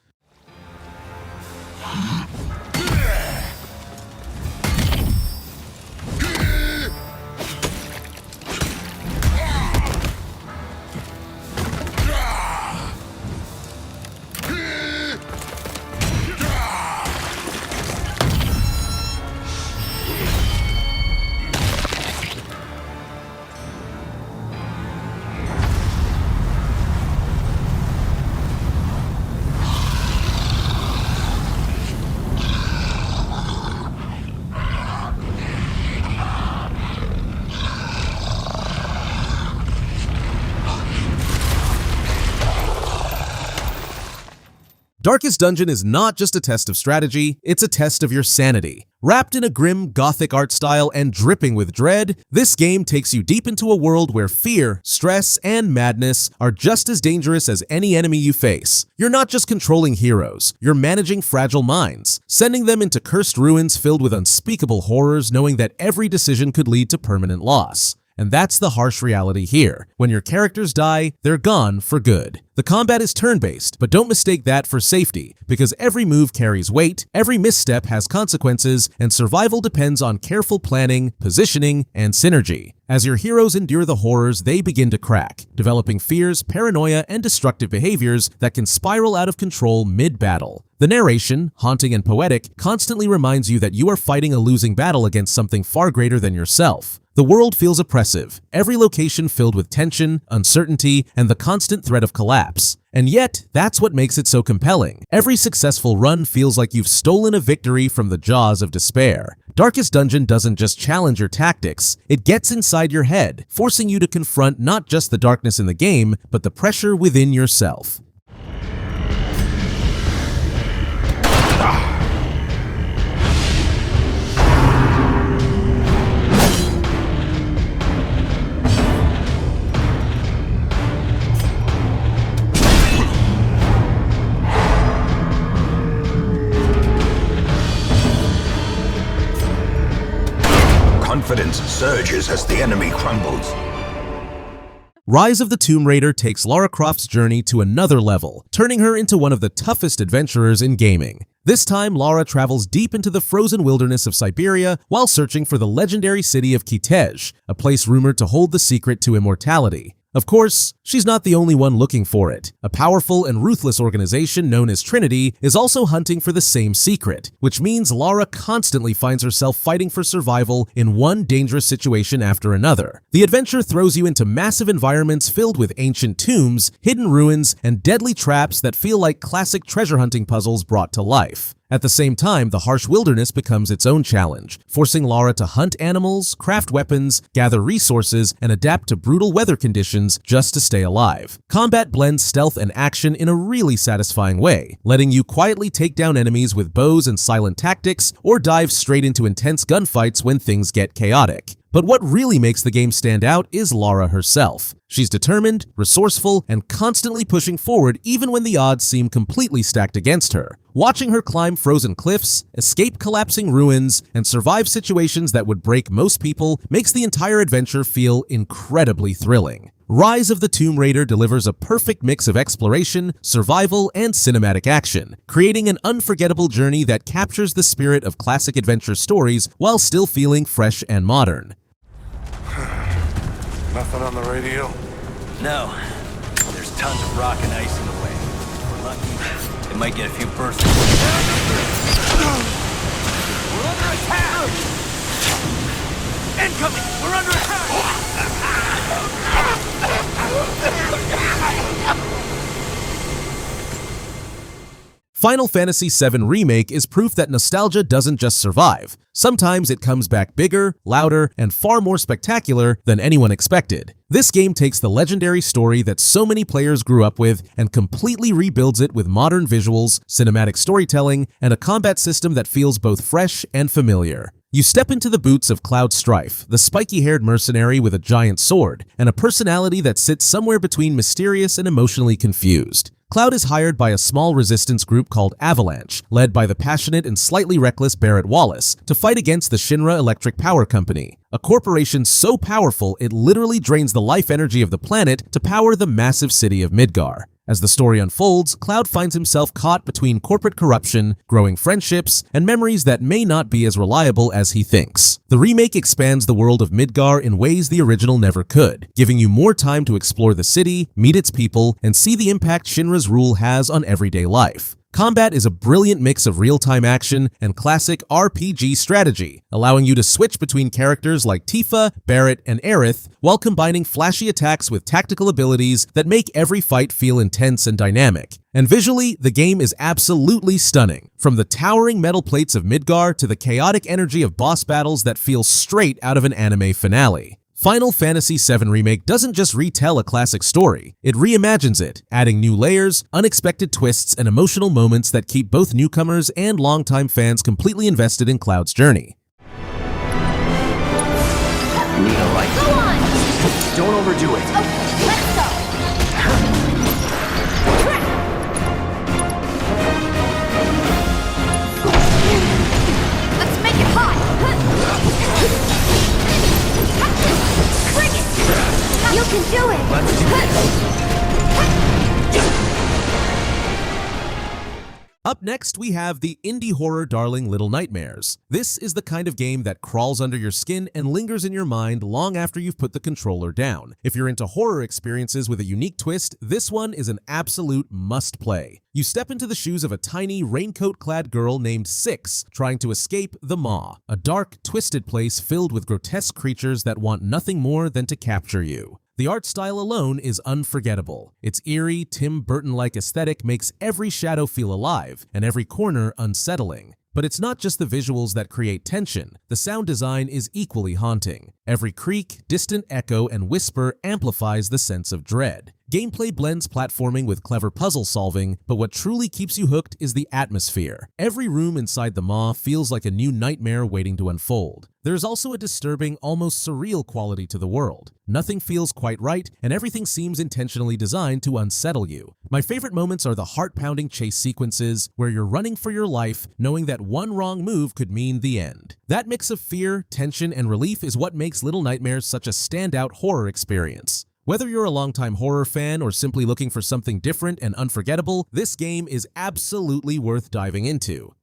Darkest Dungeon is not just a test of strategy, it's a test of your sanity. Wrapped in a grim, gothic art style and dripping with dread, this game takes you deep into a world where fear, stress, and madness are just as dangerous as any enemy you face. You're not just controlling heroes, you're managing fragile minds, sending them into cursed ruins filled with unspeakable horrors, knowing that every decision could lead to permanent loss. And that's the harsh reality here. When your characters die, they're gone for good. The combat is turn-based, but don't mistake that for safety, because every move carries weight, every misstep has consequences, and survival depends on careful planning, positioning, and synergy. As your heroes endure the horrors, they begin to crack, developing fears, paranoia, and destructive behaviors that can spiral out of control mid-battle. The narration, haunting and poetic, constantly reminds you that you are fighting a losing battle against something far greater than yourself. The world feels oppressive, every location filled with tension, uncertainty, and the constant threat of collapse. And yet, that's what makes it so compelling. Every successful run feels like you've stolen a victory from the jaws of despair. Darkest Dungeon doesn't just challenge your tactics, it gets inside your head, forcing you to confront not just the darkness in the game, but the pressure within yourself. Confidence surges as the enemy crumbles. Rise of the Tomb Raider takes Lara Croft's journey to another level, turning her into one of the toughest adventurers in gaming. This time, Lara travels deep into the frozen wilderness of Siberia while searching for the legendary city of Kitej, a place rumored to hold the secret to immortality. Of course, she's not the only one looking for it. A powerful and ruthless organization known as Trinity is also hunting for the same secret, which means Lara constantly finds herself fighting for survival in one dangerous situation after another. The adventure throws you into massive environments filled with ancient tombs, hidden ruins, and deadly traps that feel like classic treasure hunting puzzles brought to life. At the same time, the harsh wilderness becomes its own challenge, forcing Lara to hunt animals, craft weapons, gather resources, and adapt to brutal weather conditions just to stay alive. Combat blends stealth and action in a really satisfying way, letting you quietly take down enemies with bows and silent tactics, or dive straight into intense gunfights when things get chaotic. But what really makes the game stand out is Lara herself. She's determined, resourceful, and constantly pushing forward even when the odds seem completely stacked against her. Watching her climb frozen cliffs, escape collapsing ruins, and survive situations that would break most people makes the entire adventure feel incredibly thrilling. Rise of the Tomb Raider delivers a perfect mix of exploration, survival, and cinematic action, creating an unforgettable journey that captures the spirit of classic adventure stories while still feeling fresh and modern. Nothing on the radio? No. There's tons of rock and ice in the way. If we're lucky, it might get a few bursts. We're under attack! Incoming! We're under attack! Final Fantasy VII Remake is proof that nostalgia doesn't just survive. Sometimes it comes back bigger, louder, and far more spectacular than anyone expected. This game takes the legendary story that so many players grew up with and completely rebuilds it with modern visuals, cinematic storytelling, and a combat system that feels both fresh and familiar. You step into the boots of Cloud Strife, the spiky-haired mercenary with a giant sword, and a personality that sits somewhere between mysterious and emotionally confused. Cloud is hired by a small resistance group called Avalanche, led by the passionate and slightly reckless Barrett Wallace, to fight against the Shinra Electric Power Company, a corporation so powerful it literally drains the life energy of the planet to power the massive city of Midgar. As the story unfolds, Cloud finds himself caught between corporate corruption, growing friendships, and memories that may not be as reliable as he thinks. The remake expands the world of Midgar in ways the original never could, giving you more time to explore the city, meet its people, and see the impact Shinra's rule has on everyday life. Combat is a brilliant mix of real-time action and classic RPG strategy, allowing you to switch between characters like Tifa, Barrett, and Aerith, while combining flashy attacks with tactical abilities that make every fight feel intense and dynamic. And visually, the game is absolutely stunning. From the towering metal plates of Midgar to the chaotic energy of boss battles that feel straight out of an anime finale. Final Fantasy VII Remake doesn't just retell a classic story, it reimagines it, adding new layers, unexpected twists, and emotional moments that keep both newcomers and longtime fans completely invested in Cloud's journey. Nioh, right? Go on! Don't overdo it. Okay, let's go! Let's make it hot! You can do it! Let's do Up next, we have the indie horror darling Little Nightmares. This is the kind of game that crawls under your skin and lingers in your mind long after you've put the controller down. If you're into horror experiences with a unique twist, this one is an absolute must-play. You step into the shoes of a tiny, raincoat-clad girl named Six, trying to escape the Maw, a dark, twisted place filled with grotesque creatures that want nothing more than to capture you. The art style alone is unforgettable. Its eerie, Tim Burton-like aesthetic makes every shadow feel alive and every corner unsettling. But it's not just the visuals that create tension. The sound design is equally haunting. Every creak, distant echo, and whisper amplifies the sense of dread. Gameplay blends platforming with clever puzzle solving, but what truly keeps you hooked is the atmosphere. Every room inside the Maw feels like a new nightmare waiting to unfold. There's also a disturbing, almost surreal quality to the world. Nothing feels quite right, and everything seems intentionally designed to unsettle you. My favorite moments are the heart-pounding chase sequences, where you're running for your life, knowing that one wrong move could mean the end. That mix of fear, tension, and relief is what makes Little Nightmares such a standout horror experience. Whether you're a longtime horror fan or simply looking for something different and unforgettable, this game is absolutely worth diving into.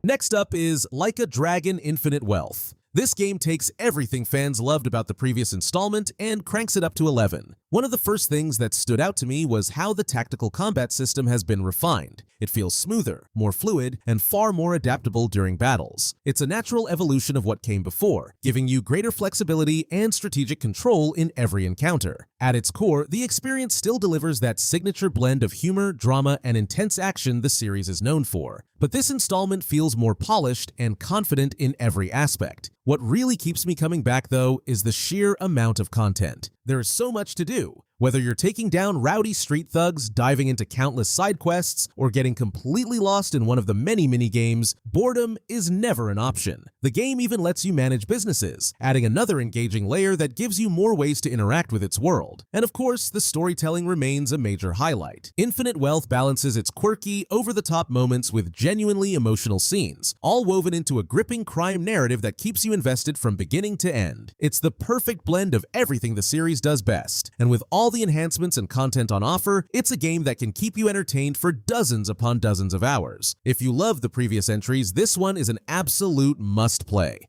Next up is Like a Dragon Infinite Wealth. This game takes everything fans loved about the previous installment and cranks it up to 11. One of the first things that stood out to me was how the tactical combat system has been refined. It feels smoother, more fluid, and far more adaptable during battles. It's a natural evolution of what came before, giving you greater flexibility and strategic control in every encounter. At its core, the experience still delivers that signature blend of humor, drama, and intense action the series is known for. But this installment feels more polished and confident in every aspect. What really keeps me coming back, though, is the sheer amount of content. There is so much to do. Whether you're taking down rowdy street thugs, diving into countless side quests, or getting completely lost in one of the many mini-games, boredom is never an option. The game even lets you manage businesses, adding another engaging layer that gives you more ways to interact with its world. And of course, the storytelling remains a major highlight. Infinite Wealth balances its quirky, over-the-top moments with genuinely emotional scenes, all woven into a gripping crime narrative that keeps you invested from beginning to end. It's the perfect blend of everything the series does best, and with all all the enhancements and content on offer, it's a game that can keep you entertained for dozens upon dozens of hours. If you love the previous entries, this one is an absolute must-play.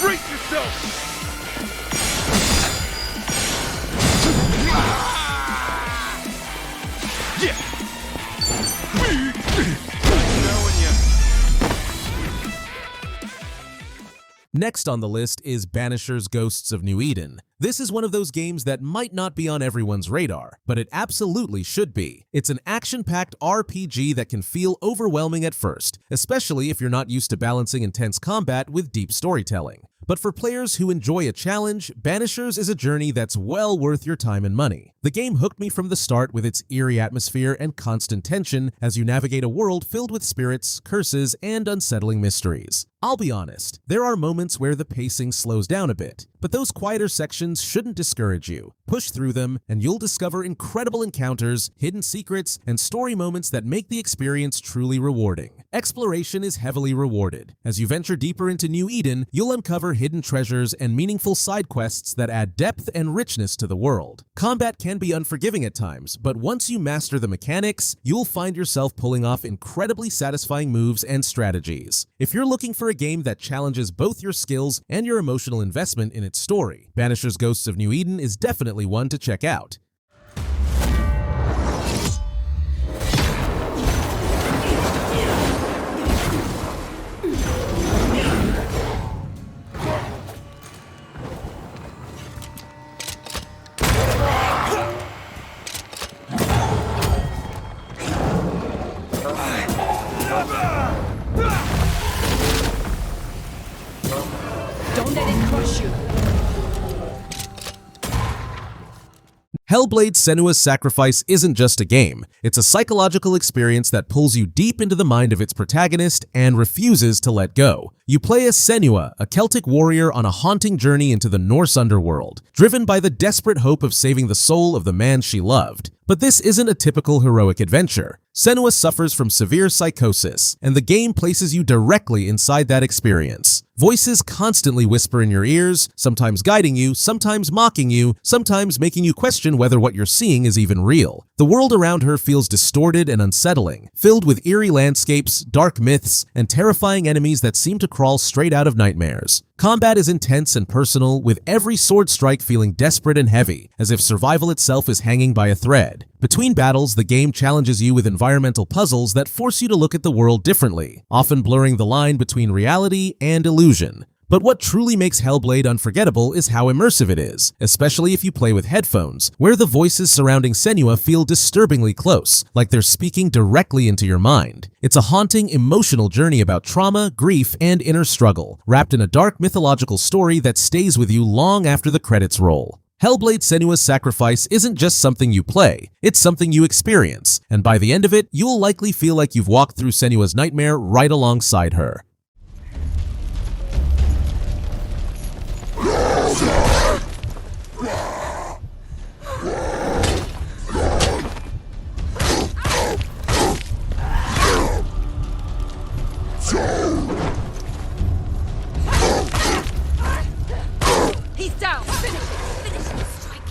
Brace yourself! Next on the list is Banishers Ghosts of New Eden. This is one of those games that might not be on everyone's radar, but it absolutely should be. It's an action-packed RPG that can feel overwhelming at first, especially if you're not used to balancing intense combat with deep storytelling. But for players who enjoy a challenge, Banishers is a journey that's well worth your time and money. The game hooked me from the start with its eerie atmosphere and constant tension as you navigate a world filled with spirits, curses, and unsettling mysteries. I'll be honest, there are moments where the pacing slows down a bit, but those quieter sections shouldn't discourage you. Push through them, and you'll discover incredible encounters, hidden secrets, and story moments that make the experience truly rewarding. Exploration is heavily rewarded. As you venture deeper into New Eden, you'll uncover hidden treasures and meaningful side quests that add depth and richness to the world. Combat can be unforgiving at times, but once you master the mechanics, you'll find yourself pulling off incredibly satisfying moves and strategies. If you're looking for a game that challenges both your skills and your emotional investment in its story, Banishers Ghosts of New Eden is definitely one to check out. Hellblade: Senua's Sacrifice isn't just a game, it's a psychological experience that pulls you deep into the mind of its protagonist and refuses to let go. You play as Senua, a Celtic warrior on a haunting journey into the Norse underworld, driven by the desperate hope of saving the soul of the man she loved. But this isn't a typical heroic adventure. Senua suffers from severe psychosis, and the game places you directly inside that experience. Voices constantly whisper in your ears, sometimes guiding you, sometimes mocking you, sometimes making you question whether what you're seeing is even real. The world around her feels distorted and unsettling, filled with eerie landscapes, dark myths, and terrifying enemies that seem to crawl straight out of nightmares. Combat is intense and personal, with every sword strike feeling desperate and heavy, as if survival itself is hanging by a thread. Between battles, the game challenges you with environmental puzzles that force you to look at the world differently, often blurring the line between reality and illusion. But what truly makes Hellblade unforgettable is how immersive it is, especially if you play with headphones, where the voices surrounding Senua feel disturbingly close, like they're speaking directly into your mind. It's a haunting, emotional journey about trauma, grief, and inner struggle, wrapped in a dark mythological story that stays with you long after the credits roll. Hellblade: Senua's Sacrifice isn't just something you play, it's something you experience, and by the end of it, you'll likely feel like you've walked through Senua's nightmare right alongside her. He's down! Finish the strike!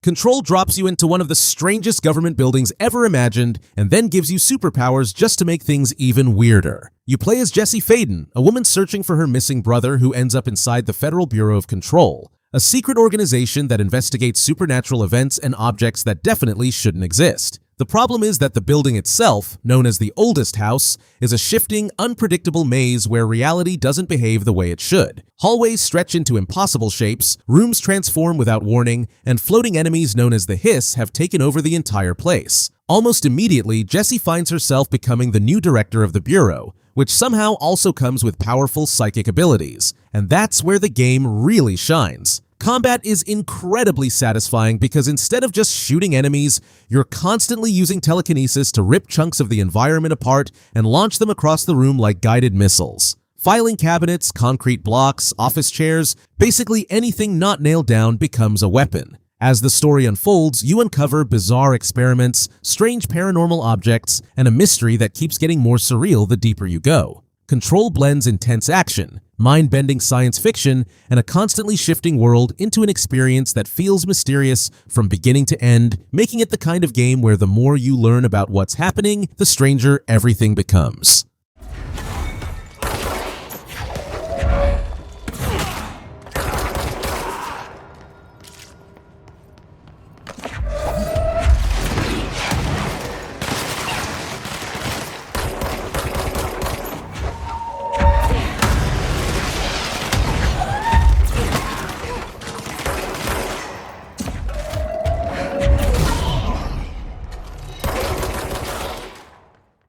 Control drops you into one of the strangest government buildings ever imagined, and then gives you superpowers just to make things even weirder. You play as Jessie Faden, a woman searching for her missing brother who ends up inside the Federal Bureau of Control, a secret organization that investigates supernatural events and objects that definitely shouldn't exist. The problem is that the building itself, known as the Oldest House, is a shifting, unpredictable maze where reality doesn't behave the way it should. Hallways stretch into impossible shapes, rooms transform without warning, and floating enemies known as the Hiss have taken over the entire place. Almost immediately, Jessie finds herself becoming the new director of the Bureau, which somehow also comes with powerful psychic abilities. And that's where the game really shines. Combat is incredibly satisfying because instead of just shooting enemies, you're constantly using telekinesis to rip chunks of the environment apart and launch them across the room like guided missiles. Filing cabinets, concrete blocks, office chairs, basically anything not nailed down becomes a weapon. As the story unfolds, you uncover bizarre experiments, strange paranormal objects, and a mystery that keeps getting more surreal the deeper you go. Control blends intense action, mind-bending science fiction, and a constantly shifting world into an experience that feels mysterious from beginning to end, making it the kind of game where the more you learn about what's happening, the stranger everything becomes.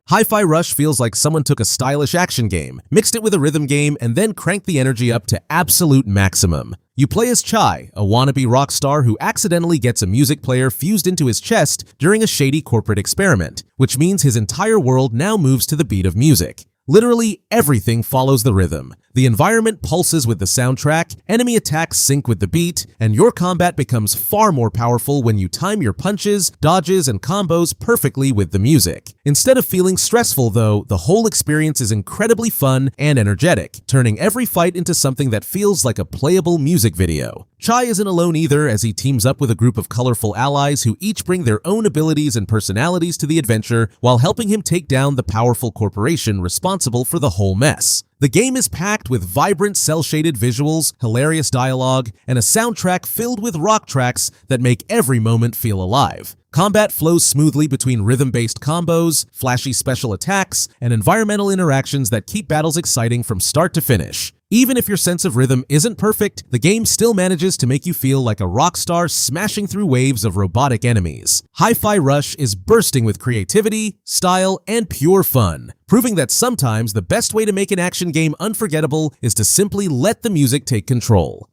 Hi-Fi Rush feels like someone took a stylish action game, mixed it with a rhythm game, and then cranked the energy up to absolute maximum. You play as Chai, a wannabe rock star who accidentally gets a music player fused into his chest during a shady corporate experiment, which means his entire world now moves to the beat of music. Literally everything follows the rhythm. The environment pulses with the soundtrack, enemy attacks sync with the beat, and your combat becomes far more powerful when you time your punches, dodges, and combos perfectly with the music. Instead of feeling stressful though, the whole experience is incredibly fun and energetic, turning every fight into something that feels like a playable music video. Chai isn't alone either, as he teams up with a group of colorful allies who each bring their own abilities and personalities to the adventure while helping him take down the powerful corporation responsible for the whole mess. The game is packed with vibrant cel-shaded visuals, hilarious dialogue, and a soundtrack filled with rock tracks that make every moment feel alive. Combat flows smoothly between rhythm-based combos, flashy special attacks, and environmental interactions that keep battles exciting from start to finish. Even if your sense of rhythm isn't perfect, the game still manages to make you feel like a rock star smashing through waves of robotic enemies. Hi-Fi Rush is bursting with creativity, style, and pure fun, proving that sometimes the best way to make an action game unforgettable is to simply let the music take control.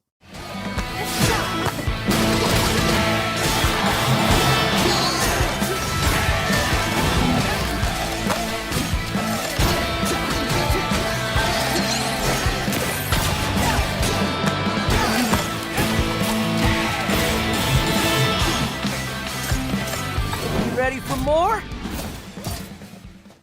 Ready for more?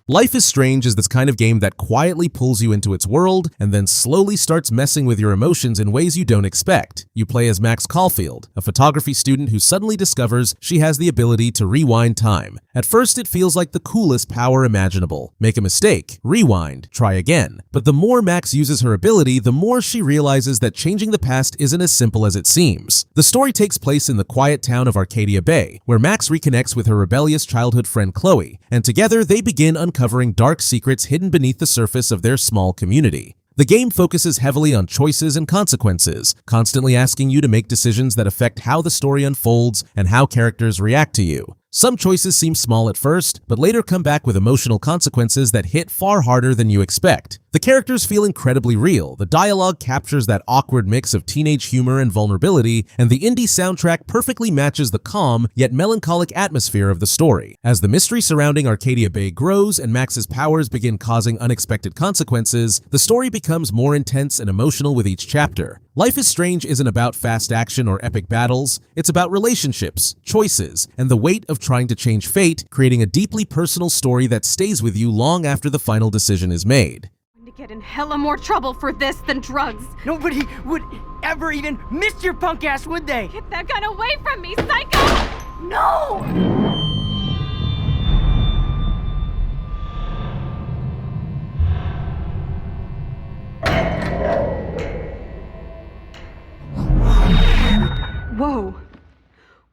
Life is Strange is this kind of game that quietly pulls you into its world and then slowly starts messing with your emotions in ways you don't expect. You play as Max Caulfield, a photography student who suddenly discovers she has the ability to rewind time. At first, it feels like the coolest power imaginable. Make a mistake, rewind, try again. But the more Max uses her ability, the more she realizes that changing the past isn't as simple as it seems. The story takes place in the quiet town of Arcadia Bay, where Max reconnects with her rebellious childhood friend Chloe, and together they begin uncovering dark secrets hidden beneath the surface of their small community. The game focuses heavily on choices and consequences, constantly asking you to make decisions that affect how the story unfolds and how characters react to you. Some choices seem small at first, but later come back with emotional consequences that hit far harder than you expect. The characters feel incredibly real, the dialogue captures that awkward mix of teenage humor and vulnerability, and the indie soundtrack perfectly matches the calm yet melancholic atmosphere of the story. As the mystery surrounding Arcadia Bay grows and Max's powers begin causing unexpected consequences, the story becomes more intense and emotional with each chapter. Life is Strange isn't about fast action or epic battles, it's about relationships, choices, and the weight of trying to change fate, creating a deeply personal story that stays with you long after the final decision is made. To get in hella more trouble for this than drugs. Nobody would ever even miss your punk ass, would they? Get that gun away from me, psycho! No! Whoa.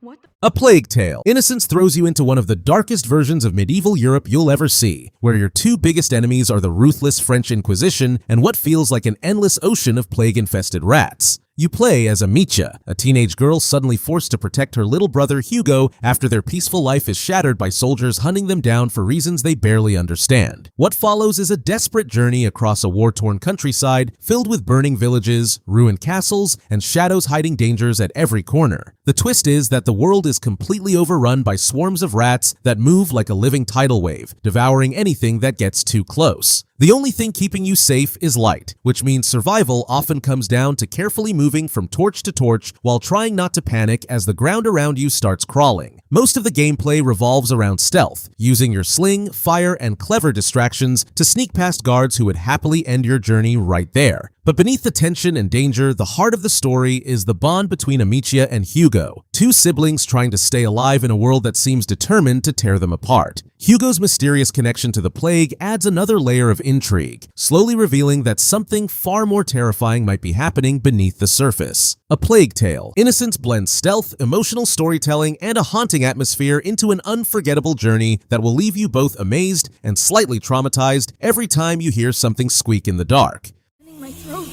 What the— A Plague Tale. Innocence throws you into one of the darkest versions of medieval Europe you'll ever see, where your two biggest enemies are the ruthless French Inquisition and what feels like an endless ocean of plague-infested rats. You play as Amicia, a teenage girl suddenly forced to protect her little brother Hugo after their peaceful life is shattered by soldiers hunting them down for reasons they barely understand. What follows is a desperate journey across a war-torn countryside filled with burning villages, ruined castles, and shadows hiding dangers at every corner. The twist is that the world is completely overrun by swarms of rats that move like a living tidal wave, devouring anything that gets too close. The only thing keeping you safe is light, which means survival often comes down to carefully moving from torch to torch while trying not to panic as the ground around you starts crawling. Most of the gameplay revolves around stealth, using your sling, fire, and clever distractions to sneak past guards who would happily end your journey right there. But beneath the tension and danger, the heart of the story is the bond between Amicia and Hugo, two siblings trying to stay alive in a world that seems determined to tear them apart. Hugo's mysterious connection to the plague adds another layer of intrigue, slowly revealing that something far more terrifying might be happening beneath the surface. A Plague Tale, Innocence blends stealth, emotional storytelling, and a haunting atmosphere into an unforgettable journey that will leave you both amazed and slightly traumatized every time you hear something squeak in the dark. My throat.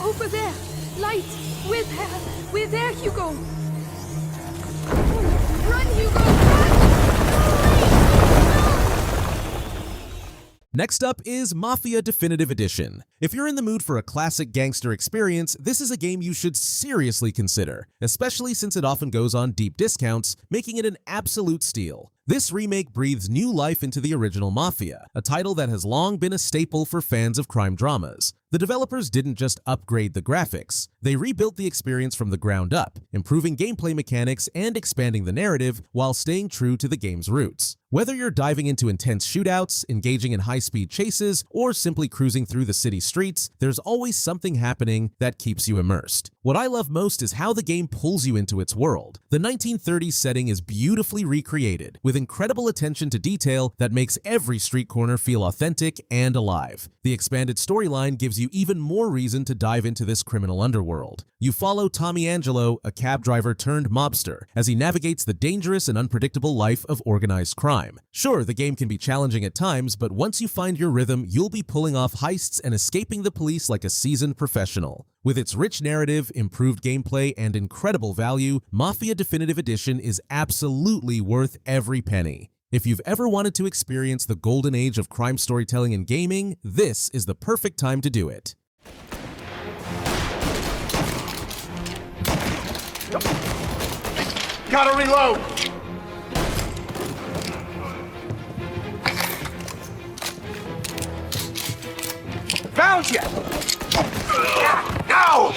Over there, light. We're there, Hugo. Run, Hugo. Next up is Mafia Definitive Edition. If you're in the mood for a classic gangster experience, this is a game you should seriously consider, especially since it often goes on deep discounts, making it an absolute steal. This remake breathes new life into the original Mafia, a title that has long been a staple for fans of crime dramas. The developers didn't just upgrade the graphics, they rebuilt the experience from the ground up, improving gameplay mechanics and expanding the narrative while staying true to the game's roots. Whether you're diving into intense shootouts, engaging in high-speed chases, or simply cruising through the city streets, there's always something happening that keeps you immersed. What I love most is how the game pulls you into its world. The 1930s setting is beautifully recreated, with incredible attention to detail that makes every street corner feel authentic and alive. The expanded storyline gives you even more reason to dive into this criminal underworld. You follow Tommy Angelo, a cab driver turned mobster, as he navigates the dangerous and unpredictable life of organized crime. Sure, the game can be challenging at times, but once you find your rhythm, you'll be pulling off heists and escaping the police like a seasoned professional. With its rich narrative, improved gameplay, and incredible value, Mafia Definitive Edition is absolutely worth every penny. If you've ever wanted to experience the golden age of crime storytelling in gaming, this is the perfect time to do it. Gotta reload! Found you! Now!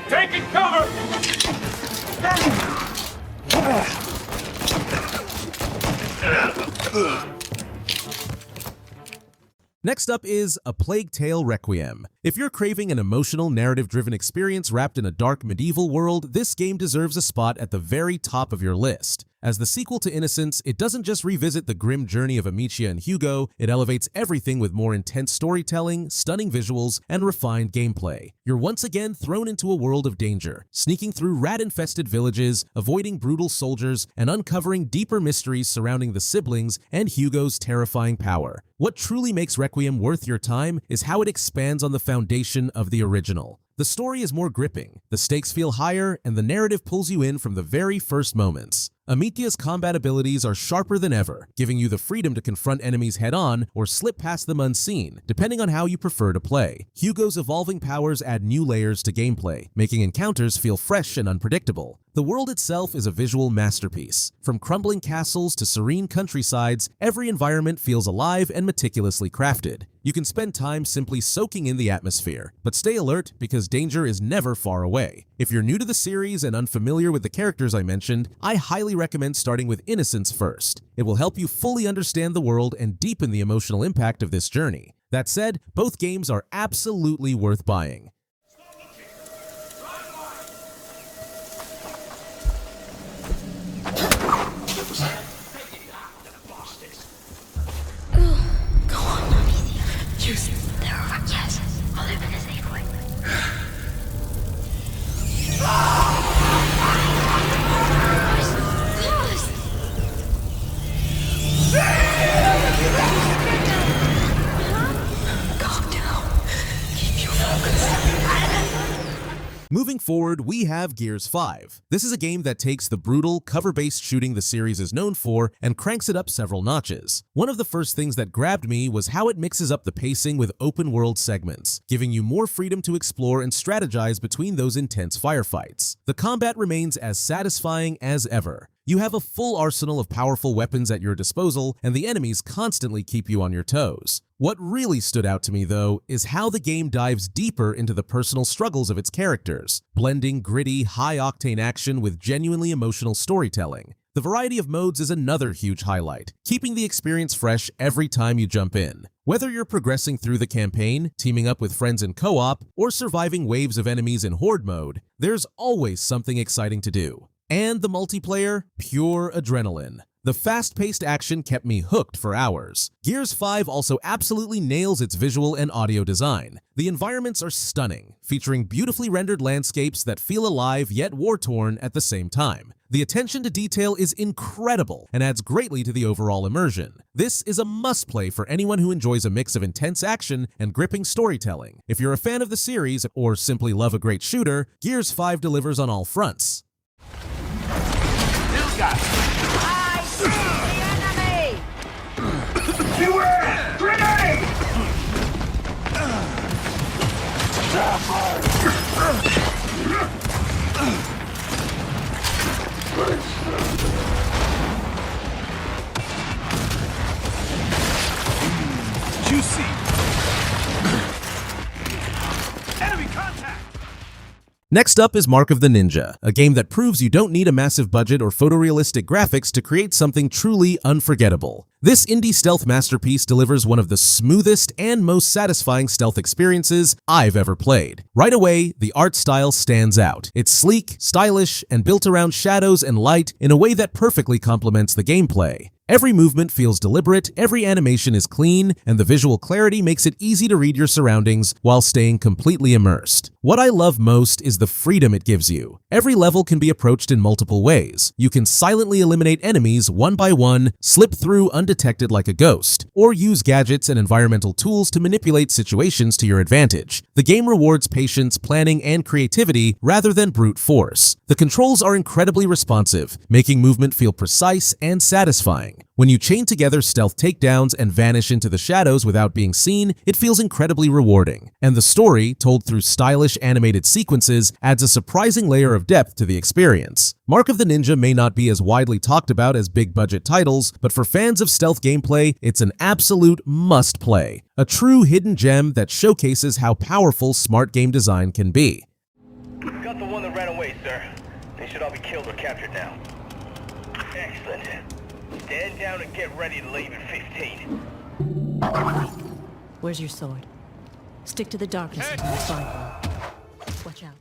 Taking cover! Next up is A Plague Tale Requiem. If you're craving an emotional, narrative-driven experience wrapped in a dark medieval world, this game deserves a spot at the very top of your list. As the sequel to Innocence, it doesn't just revisit the grim journey of Amicia and Hugo, it elevates everything with more intense storytelling, stunning visuals, and refined gameplay. You're once again thrown into a world of danger, sneaking through rat-infested villages, avoiding brutal soldiers, and uncovering deeper mysteries surrounding the siblings and Hugo's terrifying power. What truly makes Requiem worth your time is how it expands on the foundation of the original. The story is more gripping, the stakes feel higher, and the narrative pulls you in from the very first moments. Amicia's combat abilities are sharper than ever, giving you the freedom to confront enemies head-on or slip past them unseen, depending on how you prefer to play. Hugo's evolving powers add new layers to gameplay, making encounters feel fresh and unpredictable. The world itself is a visual masterpiece. From crumbling castles to serene countrysides, every environment feels alive and meticulously crafted. You can spend time simply soaking in the atmosphere, but stay alert because danger is never far away. If you're new to the series and unfamiliar with the characters I mentioned, I highly recommend starting with Innocence first. It will help you fully understand the world and deepen the emotional impact of this journey. That said, both games are absolutely worth buying. Moving forward, we have Gears 5. This is a game that takes the brutal, cover-based shooting the series is known for and cranks it up several notches. One of the first things that grabbed me was how it mixes up the pacing with open-world segments, giving you more freedom to explore and strategize between those intense firefights. The combat remains as satisfying as ever. You have a full arsenal of powerful weapons at your disposal, and the enemies constantly keep you on your toes. What really stood out to me, though, is how the game dives deeper into the personal struggles of its characters, blending gritty, high-octane action with genuinely emotional storytelling. The variety of modes is another huge highlight, keeping the experience fresh every time you jump in. Whether you're progressing through the campaign, teaming up with friends in co-op, or surviving waves of enemies in horde mode, there's always something exciting to do. And the multiplayer? Pure adrenaline. The fast-paced action kept me hooked for hours. Gears 5 also absolutely nails its visual and audio design. The environments are stunning, featuring beautifully rendered landscapes that feel alive yet war-torn at the same time. The attention to detail is incredible and adds greatly to the overall immersion. This is a must-play for anyone who enjoys a mix of intense action and gripping storytelling. If you're a fan of the series or simply love a great shooter, Gears 5 delivers on all fronts. I see the enemy! Beware! Grenade! Juicy! Enemy contact! Next up is Mark of the Ninja, a game that proves you don't need a massive budget or photorealistic graphics to create something truly unforgettable. This indie stealth masterpiece delivers one of the smoothest and most satisfying stealth experiences I've ever played. Right away, the art style stands out. It's sleek, stylish, and built around shadows and light in a way that perfectly complements the gameplay. Every movement feels deliberate, every animation is clean, and the visual clarity makes it easy to read your surroundings while staying completely immersed. What I love most is the freedom it gives you. Every level can be approached in multiple ways. You can silently eliminate enemies one by one, slip through undetected like a ghost, or use gadgets and environmental tools to manipulate situations to your advantage. The game rewards patience, planning, and creativity rather than brute force. The controls are incredibly responsive, making movement feel precise and satisfying. When you chain together stealth takedowns and vanish into the shadows without being seen, it feels incredibly rewarding. And the story, told through stylish animated sequences, adds a surprising layer of depth to the experience. Mark of the Ninja may not be as widely talked about as big-budget titles, but for fans of stealth gameplay, it's an absolute must-play. A true hidden gem that showcases how powerful smart game design can be. Got the one that ran away, sir. They should all be killed or captured now. Excellent. Stand down and get ready to leave in 15. Where's your sword? Stick to the darkness and you'll find one. Watch out.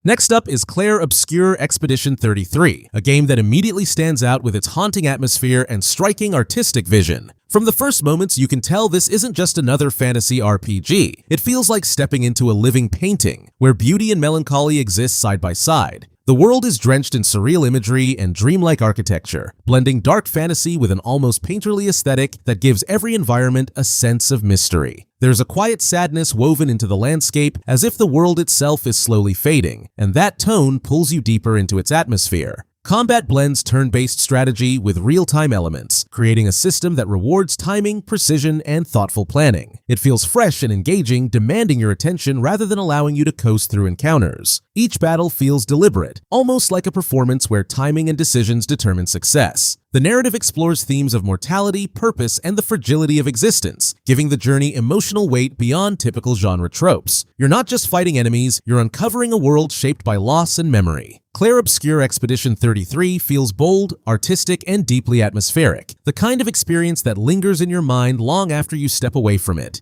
Next up is Clair Obscure Expedition 33, a game that immediately stands out with its haunting atmosphere and striking artistic vision. From the first moments, you can tell this isn't just another fantasy RPG. It feels like stepping into a living painting, where beauty and melancholy exist side by side. The world is drenched in surreal imagery and dreamlike architecture, blending dark fantasy with an almost painterly aesthetic that gives every environment a sense of mystery. There's a quiet sadness woven into the landscape, as if the world itself is slowly fading, and that tone pulls you deeper into its atmosphere. Combat blends turn-based strategy with real-time elements, creating a system that rewards timing, precision, and thoughtful planning. It feels fresh and engaging, demanding your attention rather than allowing you to coast through encounters. Each battle feels deliberate, almost like a performance where timing and decisions determine success. The narrative explores themes of mortality, purpose, and the fragility of existence, giving the journey emotional weight beyond typical genre tropes. You're not just fighting enemies, you're uncovering a world shaped by loss and memory. Clair Obscure Expedition 33 feels bold, artistic, and deeply atmospheric, the kind of experience that lingers in your mind long after you step away from it.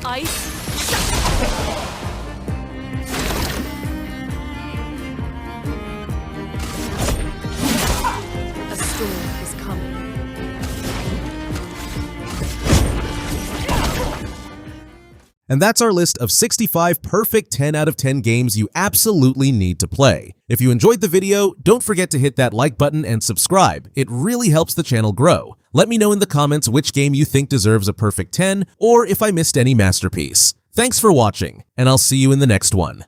Ice. A storm is coming. And that's our list of 65 perfect 10 out of 10 games you absolutely need to play. If you enjoyed the video, don't forget to hit that like button and subscribe. It really helps the channel grow. Let me know in the comments which game you think deserves a perfect 10, or if I missed any masterpiece. Thanks for watching, and I'll see you in the next one.